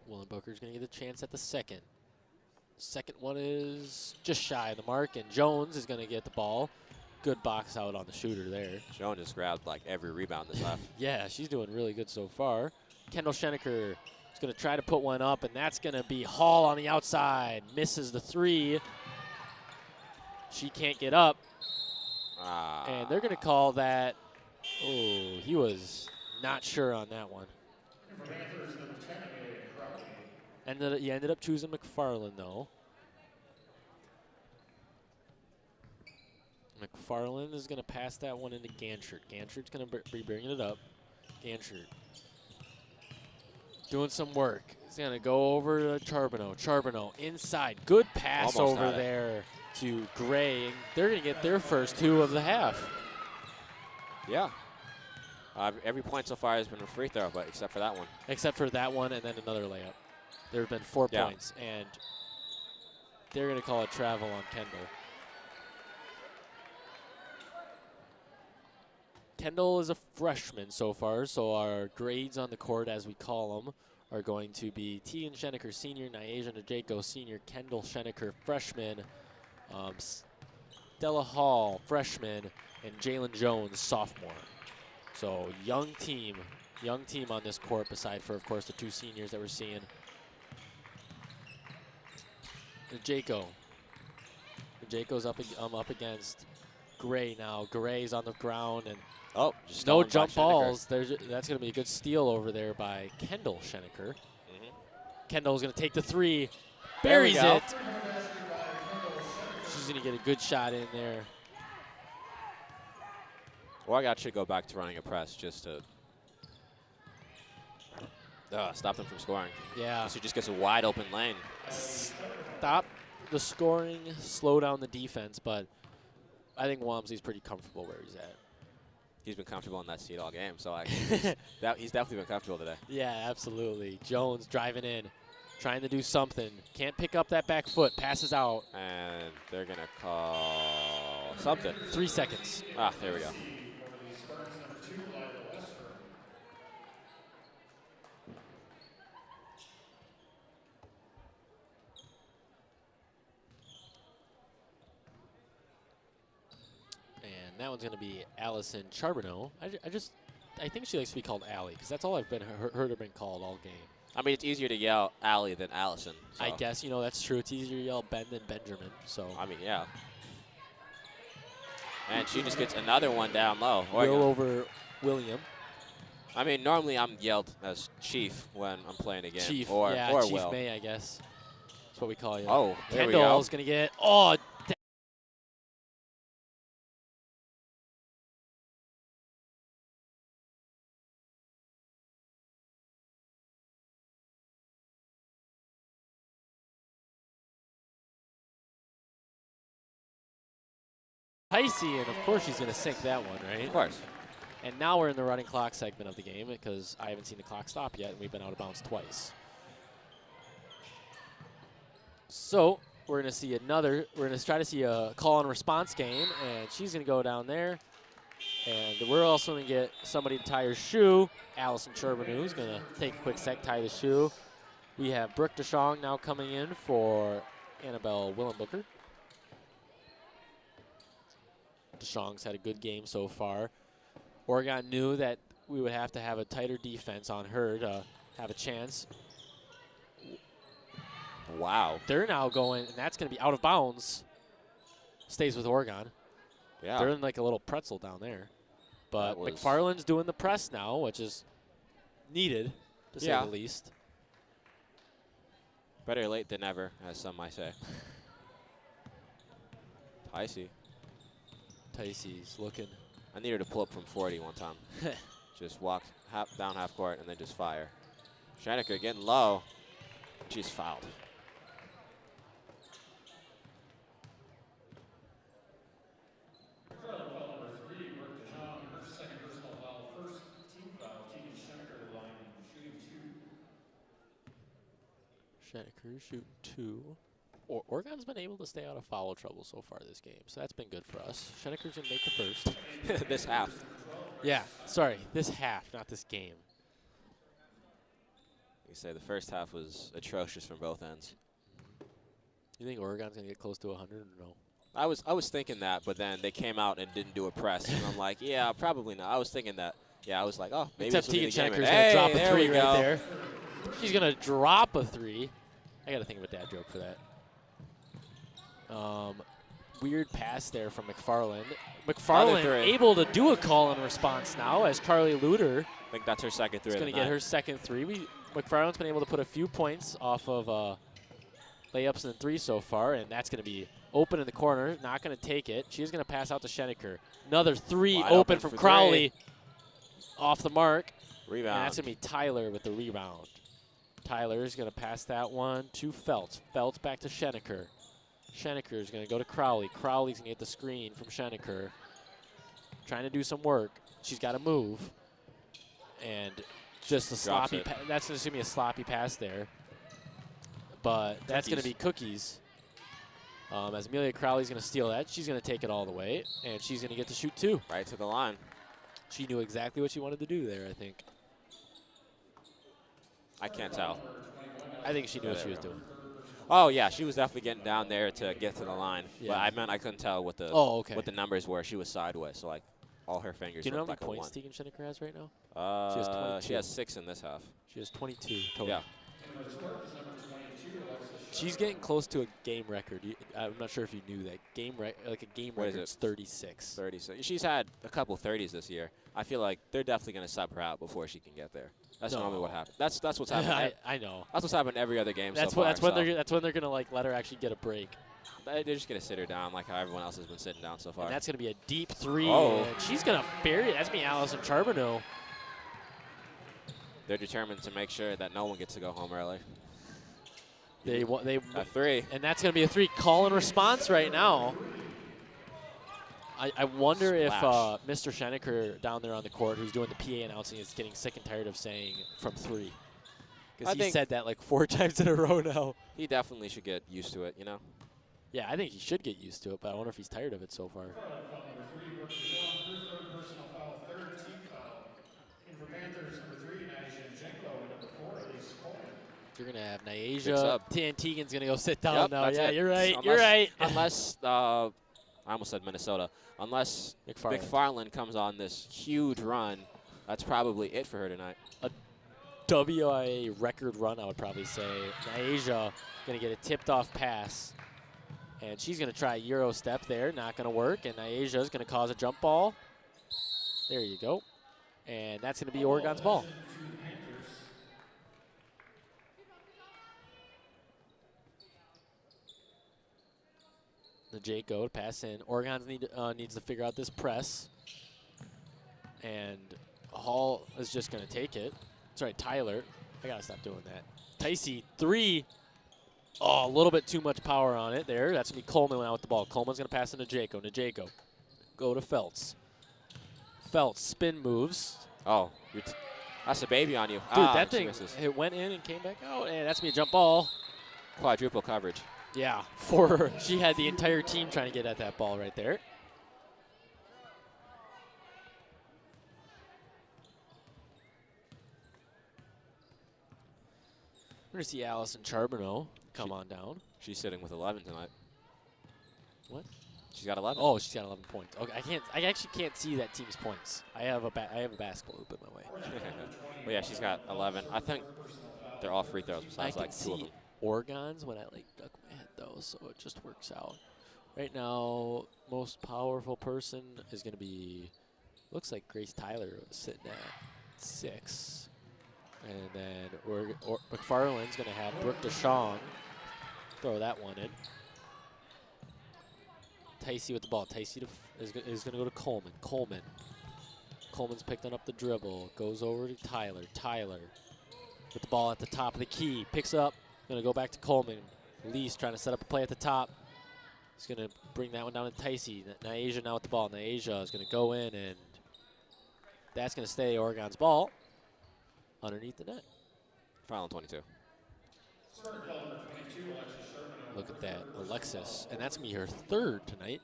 Willenbooker's going to get a chance at the second. Second one is just shy of the mark, and Jones is going to get the ball. Good box out on the shooter there. Jones just grabbed like every rebound this left. Yeah, she's doing really good so far. Kendall Schenecker is going to try to put one up, and that's going to be Hall on the outside. Misses the three. She can't get up. And they're going to call that. Oh, he was not sure on that one. He ended up choosing McFarland, though. McFarland is going to pass that one into Ganchart. Ganchart's going to be bringing it up. Ganchart doing some work. He's going to go over to Charbonneau. Charbonneau inside. Good pass Almost over there to Gray. And they're going to get their first two of the half. Yeah. Every point so far has been a free throw, but except for that one. Except for that one and then another layup. There have been 4 points, and they're going to call it travel on Kendall. Kendall is a freshman so far, so our grades on the court, as we call them, are going to be Tegan Schenecker, senior, Nyaja Najeko, senior, Kendall Schenecker, freshman, Stella Hall, freshman, and Jalen Jones, sophomore. So young team on this court, beside for, of course, the 2 seniors that we're seeing. Najako's up against Gray now. Gray's on the ground, and Oh, just no stolen by jump Schenecker. balls. That's going to be a good steal over there by Kendall Schenecker. Kendall's going to take the three. There we Buries go. it. She's going to get a good shot in there. Oregon should go back to running a press just to stop them from scoring. Yeah. So just gets a wide open lane. Stop the scoring, slow down the defense, but I think Walmsley's pretty comfortable where he's at. He's been comfortable in that seat all game, so he's definitely been comfortable today. Yeah, absolutely. Jones driving in, trying to do something. Can't pick up that back foot, passes out. And they're going to call something. 3 seconds. Ah, there we go. And that one's going to be Allison Charbonneau. I think she likes to be called Allie, because that's all I've heard her been called all game. I mean, it's easier to yell Allie than Allison. So. I guess, that's true. It's easier to yell Ben than Benjamin. So I mean, yeah. And she just gets another one down low. Will over William. I mean, normally I'm yelled as Chief when I'm playing a game. Chief, or Chief Will. May, I guess. That's what we call you. Oh, there we go. Kendall's going to get, oh, Heisey, and of course she's going to sink that one, right? Of course. And now we're in the running clock segment of the game because I haven't seen the clock stop yet, and we've been out of bounds twice. So we're going to see we're going to try to see a call and response game, and she's going to go down there. And we're also going to get somebody to tie her shoe. Allison Charbonneau is going to take a quick sec, tie the shoe. We have Brooke DeShong now coming in for Annabelle Willenbooker. DeShong's had a good game so far. Oregon knew that we would have to have a tighter defense on her to have a chance. Wow. They're now going, and that's going to be out of bounds. Stays with Oregon. Yeah. They're in like a little pretzel down there. But That was- McFarland's doing the press now, which is needed, to say the least. Better late than never, as some might say. Heisey. Tyce's looking. I need her to pull up from 40 one time. Just walk down half court and then just fire. Schenecker getting low. She's fouled. Schenecker shooting 2. Oregon's been able to stay out of foul trouble so far this game, so that's been good for us. Schenecker's going to make the first. This half. Yeah, sorry, this half, not this game. You say the first half was atrocious from both ends. You think Oregon's going to get close to 100 or no? I was thinking that, but then they came out and didn't do a press, and I'm like, yeah, probably not. I was thinking that. Yeah, I was like, oh, maybe Except this will be Tegan the game. Schenecker's going to drop a There 3 we right go. there. She's going to drop a 3. I got to think of a dad joke for that. Weird pass there from McFarland. McFarland able to do a call and response now as Carly Luter I think that's her second 3. is going to get her second 3. McFarland's been able to put a few points off of layups and 3 so far, and that's going to be open in the corner. Not going to take it. She's going to pass out to Schenecker. Another 3 Wide open for from 3. Crowley. Off the mark. Rebound. And that's going to be Tyler with the rebound. Tyler is going to pass that one to Feltz. Feltz back to Schenecker. Schenecker is going to go to Crowley. Crowley's going to get the screen from Schenecker. Trying to do some work. She's got to move. And just a sloppy that's just going to be a sloppy pass there. But that's going to be Cookies. As Amelia Crowley's going to steal that. She's going to take it all the way. And she's going to get to shoot 2. Right to the line. She knew exactly what she wanted to do there, I think. I can't tell. I think she knew what she was doing. Oh, yeah, she was definitely getting down there to get to the line. Yeah. But I meant I couldn't tell what the what the numbers were. She was sideways, so like all her fingers. Do you know how many looked like points Tegan Schenecker has right now? She has 22. She has 6 in this half. She has 22 total. Yeah. She's getting close to a game record. I'm not sure if you knew that. Like a game What is record's it? 36. 36. She's had a couple 30s this year. I feel like they're definitely going to sub her out before she can get there. That's normally what happens. That's what's happening. I know. That's what's happened every other game That's so far. that's when they're gonna like let her actually get a break. They're just going to sit her down like how everyone else has been sitting down so far. And that's gonna be a deep 3. Oh. And she's gonna bury it. That's me, Allison Charbonneau. They're determined to make sure that no one gets to go home early. They A 3. and that's gonna be a 3. Call and response right now. I wonder if Mr. Schenecker down there on the court, who's doing the PA announcing, is getting sick and tired of saying from 3. Because he said that like 4 times in a row now. He definitely should get used to it, you know? Yeah, I think he should get used to it, but I wonder if he's tired of it so far. Number 3, Brooke DeJong, her third personal foul, third team foul. And for Panthers, number 3, Naija Jenko, and number 4, Elise Coleman. You're going to have Picks Naija. up. Tegan's going to go sit down Yep, now. that's Yeah, it. you're right. Unless, You're right. Unless, I almost said Minnesota. Unless McFarland comes on this huge run, that's probably it for her tonight. WIA record run, I would probably say. Naija going to get a tipped-off pass. And she's going to try a Euro step there. Not going to work. And Naija is going to cause a jump ball. There you go. And that's going to be Oregon's ball. The Jaco to pass in. Oregon needs to figure out this press. And Hall is just going to take it. That's right, Tyler. I got to stop doing that. Ticey, 3. Oh, a little bit too much power on it there. That's going to be Coleman out with the ball. Coleman's going to pass into Jaco. Jaco. Go to Feltz. Feltz, spin moves. Oh, that's a baby on you. Dude, that thing, it went in and came back out. And that's going to be a jump ball. Quadruple coverage. Yeah, for her. She had the entire team trying to get at that ball right there. We're going to see Allison Charbonneau come on down. She's sitting with 11 tonight. What? She's got 11. Oh, she's got 11 points. Okay, I actually can't see that team's points. I have a basketball hoop in my way. Well, yeah, she's got 11. I think they're all free throws I besides can like 2 of see them. Oregon's when I like duck my head though, so it just works out. Right now, most powerful person is going to be, looks like Grace Tyler sitting at 6. And then McFarland's going to have Brooke DeShawn throw that one in. Ticey with the ball. Ticey is going to go to Coleman. Coleman's picking up the dribble. Goes over to Tyler. Tyler with the ball at the top of the key. Picks up. Going to go back to Coleman. Lee's trying to set up a play at the top. He's going to bring that one down to Ticey. Naija now with the ball. Naija is going to go in, and that's going to stay Oregon's ball underneath the net. Final 22. Look at that, Alexis. And that's going to be her 3rd tonight.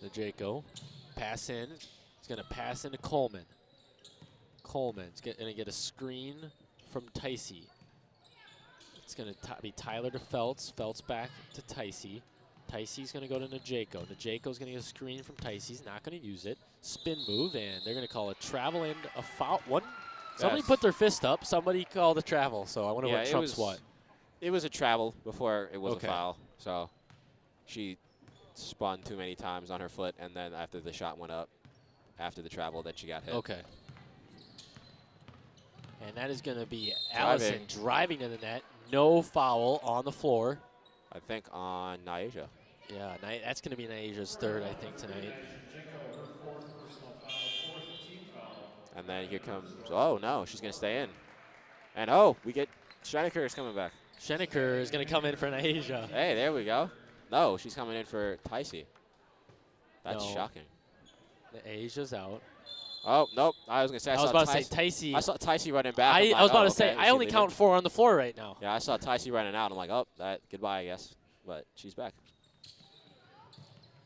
The Jaco. Pass in. He's going to pass into Coleman. Coleman's going to get a screen from Ticey. It's going to be Tyler to Feltz. Feltz back to Ticey. Ticey's going to go to Najaco. Najaco's going to get a screen from Ticey. He's not going to use it. Spin move, and they're going to call a travel and a foul. Somebody put their fist up. Somebody called a travel, so I wonder what trumps what. It was a travel before it was a foul. So she spun too many times on her foot, and then after the shot went up, after the travel, then she got hit. Okay. And that is going to be Allison driving to the net. No foul on the floor. I think on Naija. Yeah, that's going to be Naija's 3rd, I think, tonight. And then here comes, oh no, she's going to stay in. And oh, we get, Schenecker is coming back. Schenecker is going to come in for Naija. Hey, there we go. No, she's coming in for Ticey. That's shocking. Naija's out. Oh, nope. I was going to say, I was about to say Ticey. I saw Ticey running back. I was about to say, I only count 4 on the floor right now. Yeah, I saw Ticey running out. I'm like, oh, goodbye, I guess. But she's back.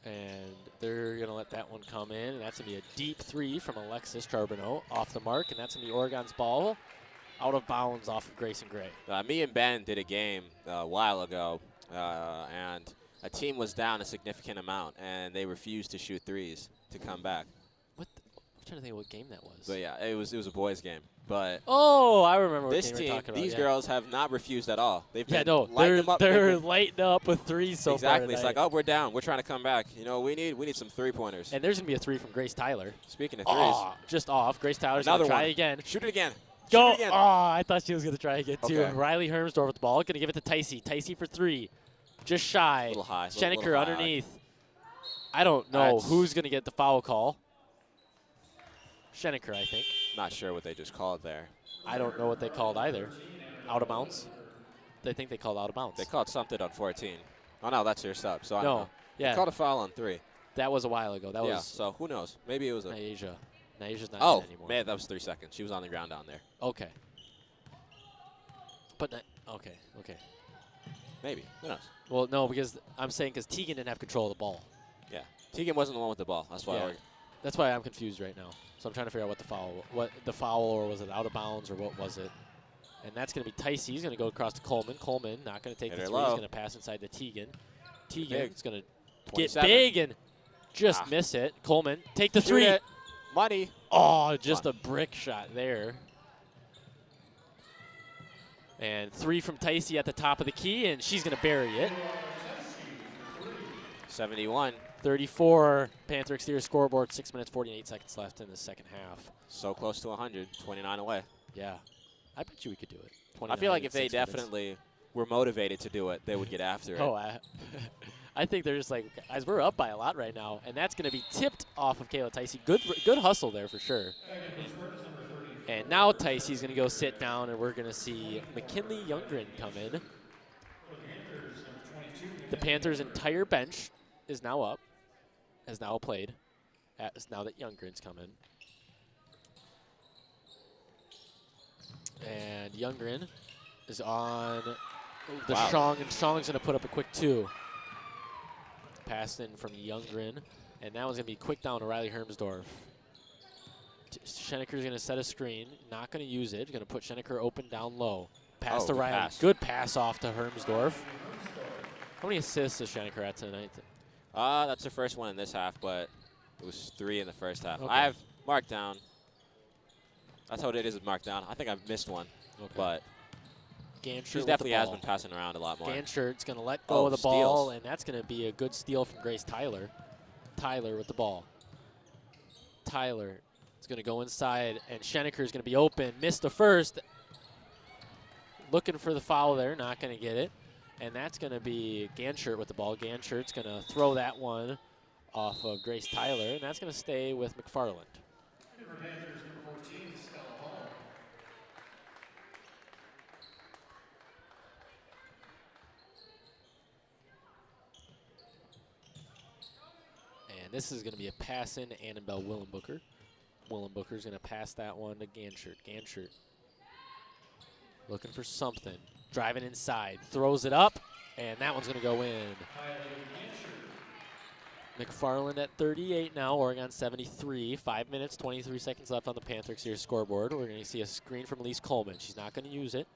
And they're going to let that one come in. And that's going to be a deep 3 from Alexis Charbonneau off the mark. And that's going to be Oregon's ball out of bounds off of Grayson Gray. Me and Ben did a game a while ago. And a team was down a significant amount. And they refused to shoot threes to come back. What? trying to think of what game that was. But yeah, it was a boys' game. But Oh, I remember what this game team, you're talking about. these yeah. girls have not refused at all. They've been no, lighting them up. they're lighting up with threes so far. Exactly. It's like, oh, we're down. We're trying to come back. You know, we need some 3-pointers. And there's gonna be a 3 from Grace Tyler. Speaking of threes, Oh, just off. Grace Tyler's gonna try again. Shoot it again. Go! Shoot it again. Oh, I thought she was gonna try again too. Okay. Riley Hermsdorf with the ball, gonna give it to Ticey. Ticey for 3, just shy. A little high. Schenecker underneath. I don't know who's gonna get the foul call. Schenecker, I think. Not sure what they just called there. I don't know what they called either. Out of bounds? They think they called out of bounds. They called something on 14. Oh, no, that's your sub, so I don't know. Yeah. They called a foul on 3. That was a while ago. That was so who knows? Maybe it was a... Naisha. Naisha's not Oh, in anymore. man, that was 3 seconds. She was on the ground down there. Okay. But, okay. Maybe. Who knows? Well, no, because I'm saying because Tegan didn't have control of the ball. Yeah. Tegan wasn't the one with the ball. That's why. Yeah. That's why I'm confused right now. So I'm trying to figure out what the foul, or was it out of bounds, or what was it? And that's going to be Ticey. He's going to go across to Coleman. Coleman not going to take the 3. He's going to pass inside to Tegan. Tegan's going to get big and just miss it. Coleman, take the 3. It. Money. Oh, just a brick shot there. And 3 from Ticey at the top of the key, and she's going to bury it. 71. 34, Panther exterior scoreboard, 6 minutes, 48 seconds left in the second half. So close to 100, 29 away. Yeah. I bet you we could do it. I feel like if they definitely were motivated to do it, they would get after it. Oh, I think they're just like, guys, we're up by a lot right now, and that's going to be tipped off of Kayla Ticey. Good hustle there for sure. And now Ticey's going to go sit down, and we're going to see McKinley Youngren come in. The Panthers' entire bench is now up, has now played, now that Youngren's come in. And Youngren is on the Shong, and Shong's going to put up a quick 2. Passed in from Youngren, and that one's going to be quick down to Riley Hermsdorf. Schenecker's going to set a screen, not going to use it. Going to put Schenecker open down low. Pass to Riley. Good pass off to Hermsdorf. How many assists has Schenecker at tonight? That's her first one in this half, but it was 3 in the first half. Okay. I have marked down. That's how it is with marked down. I think I've missed one, but she definitely has been passing around a lot more. Ganschert's going to let go of the ball, and that's going to be a good steal from Grace Tyler. Tyler with the ball. Tyler is going to go inside, and Schenecker's going to be open. Missed the first. Looking for the foul there, not going to get it. And that's going to be Ganschert with the ball. Ganschert's going to throw that one off of Grace Tyler, and that's going to stay with McFarland. And this is going to be a pass in to Annabelle Willenbooker. Willenbooker's going to pass that one to Ganschert. Ganschert looking for something. Driving inside, throws it up, and that one's going to go in. McFarland at 38 now, Oregon 73. 5 minutes, 23 seconds left on the Panther exterior scoreboard. We're going to see a screen from Elise Coleman. She's not going to use it.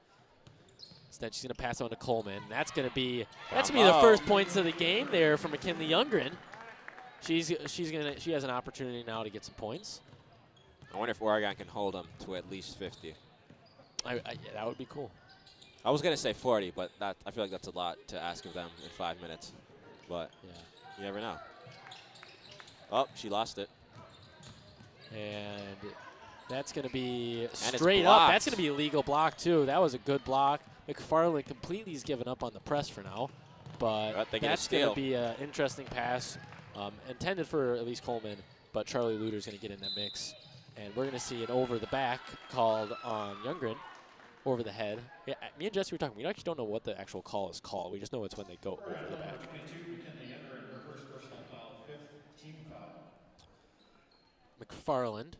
Instead, she's going to pass on to Coleman. That's going to be the first points of the game there for McKinley Youngren. She has an opportunity now to get some points. I wonder if Oregon can hold them to at least 50. Yeah, that would be cool. I was going to say 40, but I feel like that's a lot to ask of them in 5 minutes. But you never know. Oh, she lost it. And that's going to be straight up. That's going to be a legal block, too. That was a good block. McFarland completely has given up on the press for now. But that's going to be an interesting pass. Intended for Elise Coleman, but Charlie Luter's going to get in that mix. And we're going to see an over the back called on Youngren. Over the head. Yeah, me and Jesse were talking. We actually don't know what the actual call is called. We just know it's when they go over the back. McFarland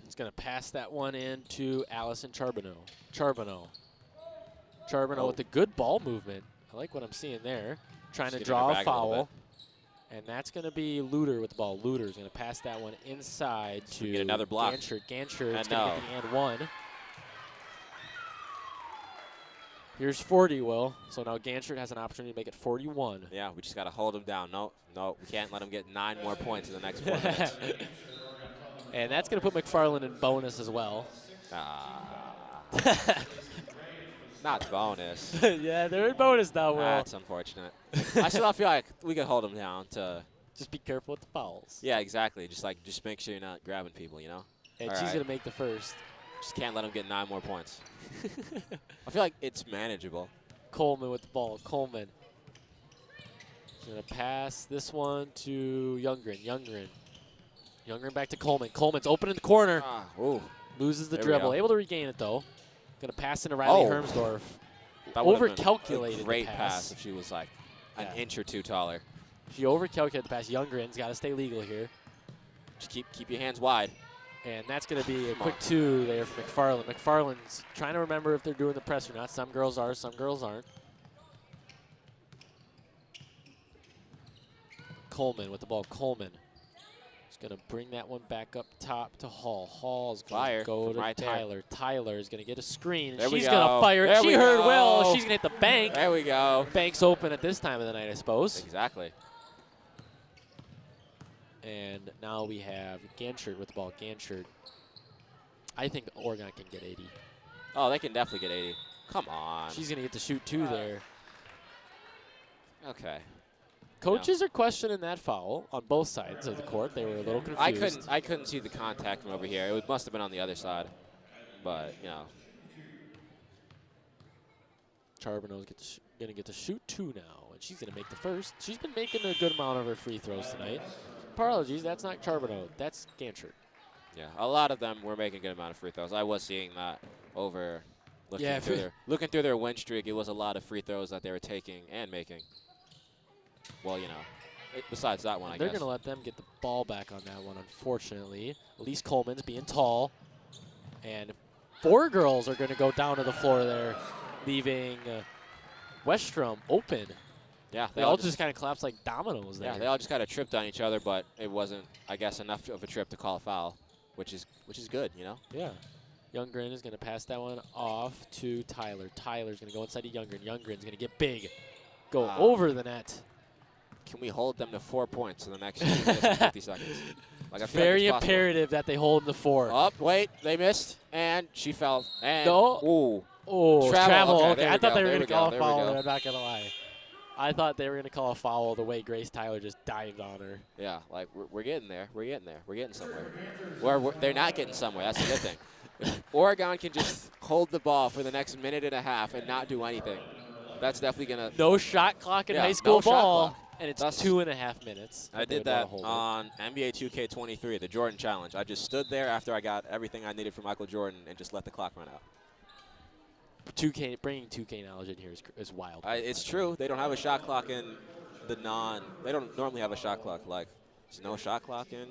is going to pass that one in to Allison Charbonneau. Charbonneau with the good ball movement. I like what I'm seeing there. Trying to draw a foul. And that's going to be Luter with the ball. Luter's going to pass that one inside to get another block. Ganschert. Ganschert is going to get the and one. Here's 40, Will. So now Ganchert has an opportunity to make it 41. Yeah, we just got to hold him down. No, we can't let him get 9 more points in the next 4 minutes. And that's going to put McFarland in bonus as well. Not bonus. Yeah, they're in bonus now, Will. That's unfortunate. I still feel like we could hold him down to. Just be careful with the fouls. Yeah, exactly. Just make sure you're not grabbing people, you know? And All she's right. going to make the first. Just can't let him get 9 more points. I feel like it's manageable. Coleman with the ball. Coleman. Going to pass this one to Youngren. Youngren back to Coleman. Coleman's open in the corner. Ooh. Loses the There we dribble. go. Able to regain it, though. Going to pass into Riley Hermsdorf. That would've been Overcalculated a great the pass. pass If she was like an inch or two taller. She overcalculated the pass. Youngren's got to stay legal here. Just keep your hands wide. And that's going to be a quick 2 there for McFarland. McFarland's trying to remember if they're doing the press or not. Some girls are, some girls aren't. Coleman with the ball. Coleman is going to bring that one back up top to Hall. Hall's going to go to Tyler. Tyler is going to get a screen. There we She's go. going to fire it. There She we heard go. Will. She's going to hit the bank. There we go. Bank's open at this time of the night, I suppose. Exactly. And now we have Ganchert with the ball. Ganchert. I think Oregon can get 80. Oh, they can definitely get 80. Come on. She's going to get to shoot 2 there. Okay. Coaches are questioning that foul on both sides of the court. They were a little confused. I couldn't see the contact from over here. It must have been on the other side. But, you know. Charbonneau's going to get to shoot 2 now, and she's going to make the first. She's been making a good amount of her free throws tonight. Apologies, that's not Charbonneau. That's Ganchert. Yeah, a lot of them were making a good amount of free throws. I was seeing that over looking through their win streak. It was a lot of free throws that they were taking and making. Well, you know, besides that one, I guess. They're going to let them get the ball back on that one, unfortunately. Elise Coleman's being tall. And 4 girls are going to go down to the floor there, leaving Westrom open. Yeah, they all just kind of collapsed like dominoes there. Yeah, they all just kind of tripped on each other, but it wasn't, I guess, enough of a trip to call a foul, which is good, you know? Yeah. Youngren is going to pass that one off to Tyler. Tyler's going to go inside to Youngren. Youngren's going to get big, go over the net. Can we hold them to 4 points in the next 2 minutes and 50 seconds? Like, Very imperative that they hold them to 4. Up, wait, they missed, and she fell. And no. Ooh. Oh, travel. Okay, I thought they were going to call a foul, there. I'm not going to lie. I thought they were going to call a foul the way Grace Tyler just dived on her. Yeah, like, we're getting there. We're getting somewhere. They're not getting somewhere. That's the good thing. If Oregon can just hold the ball for the next minute and a half and not do anything, that's definitely going to. No shot clock in high school ball, and it's that's 2.5 minutes. I did that on NBA 2K23, the Jordan Challenge. I just stood there after I got everything I needed from Michael Jordan and just let the clock run out. Bringing 2K knowledge in here is wild. It's true. They don't have a shot clock in the they don't normally have a shot clock. Like, there's no shot clock in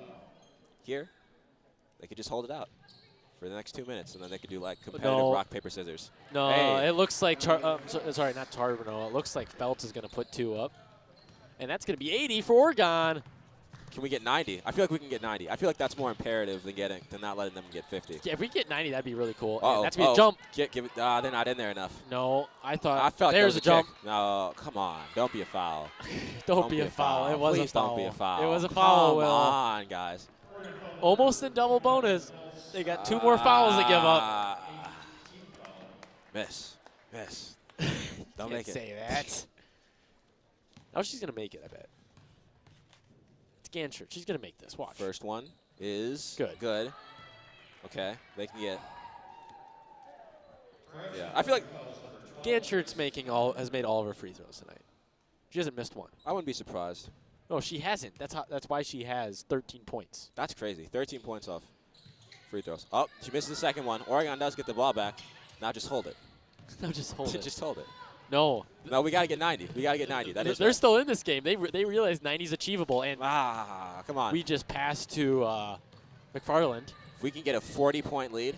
here. They could just hold it out for the next 2 minutes, and then they could do, like, competitive rock, paper, scissors. No, hey. It looks like, sorry, not Charbonneau. It looks like Feltz is going to put 2 up. And that's going to be 80 for Oregon. Can we get 90? I feel like we can get 90. I feel like that's more imperative than not letting them get 50. Yeah, if we get 90, that'd be really cool. That's be a jump. Give it. They're not in there enough. No, I thought. I felt like there's a jump. Kick. No, come on. Don't be a foul. Don't be a foul. It was Please a foul. don't be a foul. It was a foul, Will. Come on, guys. Almost in double bonus. They got 2 more fouls to give up. Miss. Don't make it. Say that. Oh, she's going to make it, I bet. It's Ganchert. She's going to make this. Watch. First one is good. Okay. They can get. Yeah. I feel like Ganchert's has made all of her free throws tonight. She hasn't missed one. I wouldn't be surprised. No, she hasn't. That's why she has 13 points. That's crazy. 13 points off free throws. Oh, she misses the second one. Oregon does get the ball back. Now just hold it. No, just hold it. Just hold it. No. No, we got to get 90. We got to get 90. They're still in this game. They realize 90 is achievable. And come on. We just passed to McFarland. If we can get a 40-point lead,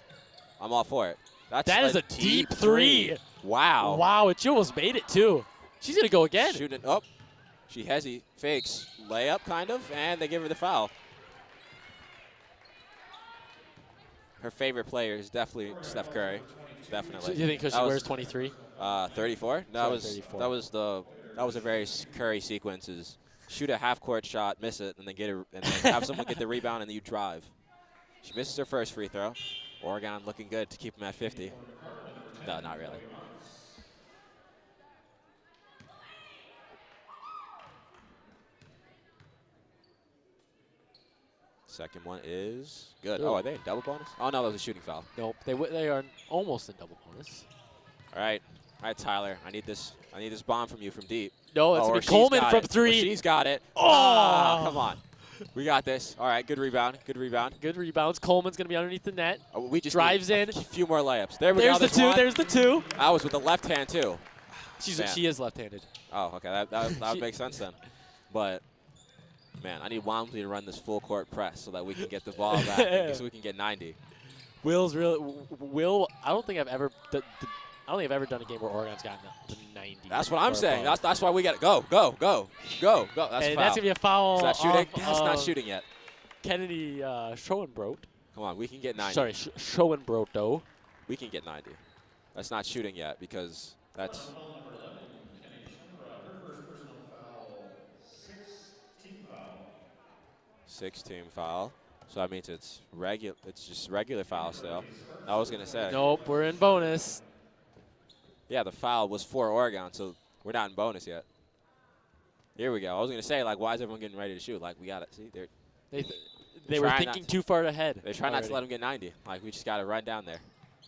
I'm all for it. That is a deep 3. Wow. Wow, she almost made it, too. She's going to go again. Shooting it up. She fakes layup, kind of, and they give her the foul. Her favorite player is definitely Steph Curry. Definitely. So you think because she wears 23? 34. That Sorry, was 34. that was a very Curry sequence. Is shoot a half-court shot, miss it, and then and then have someone get the rebound, and then you drive. She misses her first free throw. Oregon looking good to keep them at 50. No, not really. Second one is good. Good. Oh, are they in double bonus? Oh, no, that was a shooting foul. Nope, they are almost in double bonus. All right, Tyler. I need this bomb from you from deep. No, it's or gonna be she's Coleman got from it. Or 3. she's got it. Oh! Come on. We got this. All right, good rebound. Good rebound. Good rebounds. Coleman's gonna be underneath the net. We just Drives need in. a few more layups. There we There's go. the 2. There's the 2. I was with the left hand too. Man. She is left-handed. Oh, okay. That would make sense then. But man, I need Wamsley to run this full court press so that we can get the ball back, so we can get 90. Will. I don't think I've ever. I don't think I've ever done a game where Oregon's gotten the 90. That's what I'm saying. That's why we got to go. That's and a foul. that's gonna be a foul. Is that shooting? Off, That's not shooting yet. Kennedy Schoenbrot. Come on, we can get 90. Sorry, Schoenbroto. We can get 90. That's not shooting yet because that's. 16 foul. So that means it's regular. It's just regular foul still. I was gonna say. Nope, we're in bonus. Yeah, the foul was for Oregon, so we're not in bonus yet. Here we go. I was gonna say, like, why is everyone getting ready to shoot? Like, we got it. See, They were thinking too far ahead. They try not to let them get 90. Like, we just got to run down there.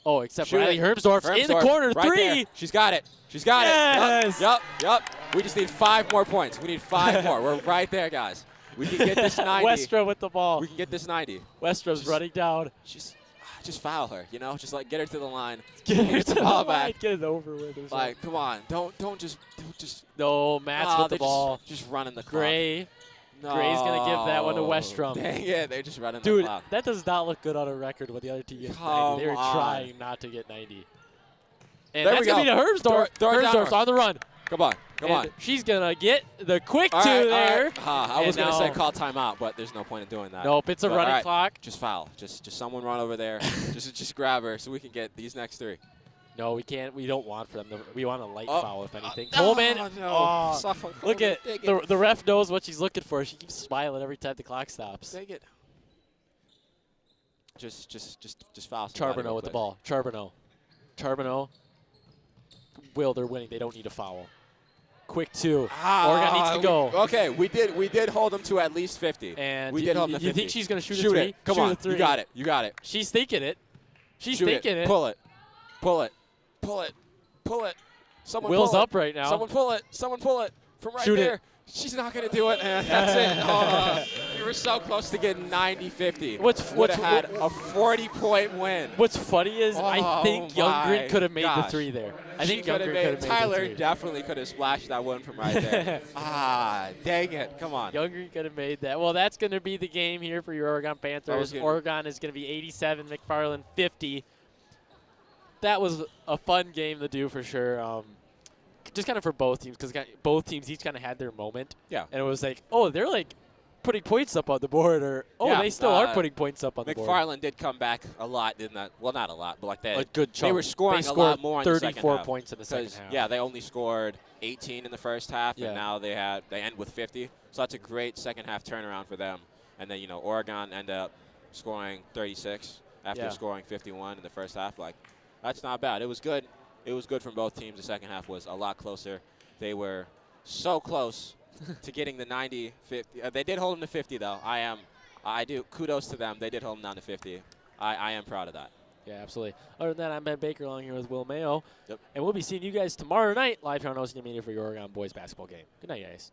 Oh, except Shoot Riley it. Hermsdorf in the corner, right 3. there. She's got it. She's got Yes. it. Yup. We just need 5 more points. We need 5 more. We're right there, guys. We can get this 90. Westra with the ball. We can get this 90. Westra's running down. Just foul her, you know? Just, like, get her to the line. Get her the to the ball line. back. Get it over with. Or Like, come on. Don't just. No, Matt's with the ball. Just running the clock. Gray. Gray's going to give that one to Westrum. Dang it. They're just running Dude, the clock. that does not look good on a record when the other team gets 90. Come They were on. trying not to get 90. And There that's we going to go. be to Hermsdorf. Throw it down Hermsdorf's her. on the run. Come on. And she's going to get the quick All 2 right, there. all right. I was And going to say now- call timeout, but there's no point in doing that. Nope, it's a But, running all right, clock. Just foul. Just someone run over there. just grab her so we can get these next 3. No, we can't. We don't want for them. We want a light Oh. foul, if anything. Oh, Coleman. no. Oh, Soft on look Coleman. at Dig it. the ref knows what she's looking for. She keeps smiling every time the clock stops. Take it. Just foul somebody Charbonneau real with the quick. ball. Charbonneau. Will, they're winning. They don't need a foul. Quick 2. Oregon needs to go. Okay, we did hold them to at least 50. And we did hold them to you 50. think she's going to shoot a Shoot 3? it. Come shoot on. A 3. You got it. You got it. She's thinking it. She's Shoot thinking it. Pull it. Pull it. Pull it. Pull it. Someone Will's pull it. up right now. Someone pull it. Someone pull it. From right Shoot it. there. She's not going to do it, and that's it. Oh, you were so close to getting 90-50. Would have had a 40-point win. What's funny is I think Youngren could have made the 3 there. I think Youngren could have made Tyler the 3. definitely could have splashed that one from right there. Dang it. Come on. Youngren could have made that. Well, that's going to be the game here for your Oregon Panthers. Oregon is going to be 87, McFarland 50. That was a fun game to do for sure. Just kind of for both teams, because both teams each kind of had their moment. Yeah. And it was like, oh, they're like putting points up on the board, or they still are putting points up on the board. McFarland did come back a lot, didn't that? Well, not a lot, but like that. A good chunk. They were scoring a lot more in the second half. 34 points in the second half. Yeah, they only scored 18 in the first half, Yeah. and now they end with 50. So that's a great second half turnaround for them. And then Oregon ended up scoring 36 after scoring 51 in the first half. Like, that's not bad. It was good. It was good from both teams. The second half was a lot closer. They were so close to getting the 90-50. They did hold them to 50, though. I do. Kudos to them. They did hold them down to 50. I am proud of that. Yeah, absolutely. Other than that, I'm Ben Baker along here with Will Mayo. Yep. And we'll be seeing you guys tomorrow night live here on OCA Media for your Oregon boys basketball game. Good night, guys.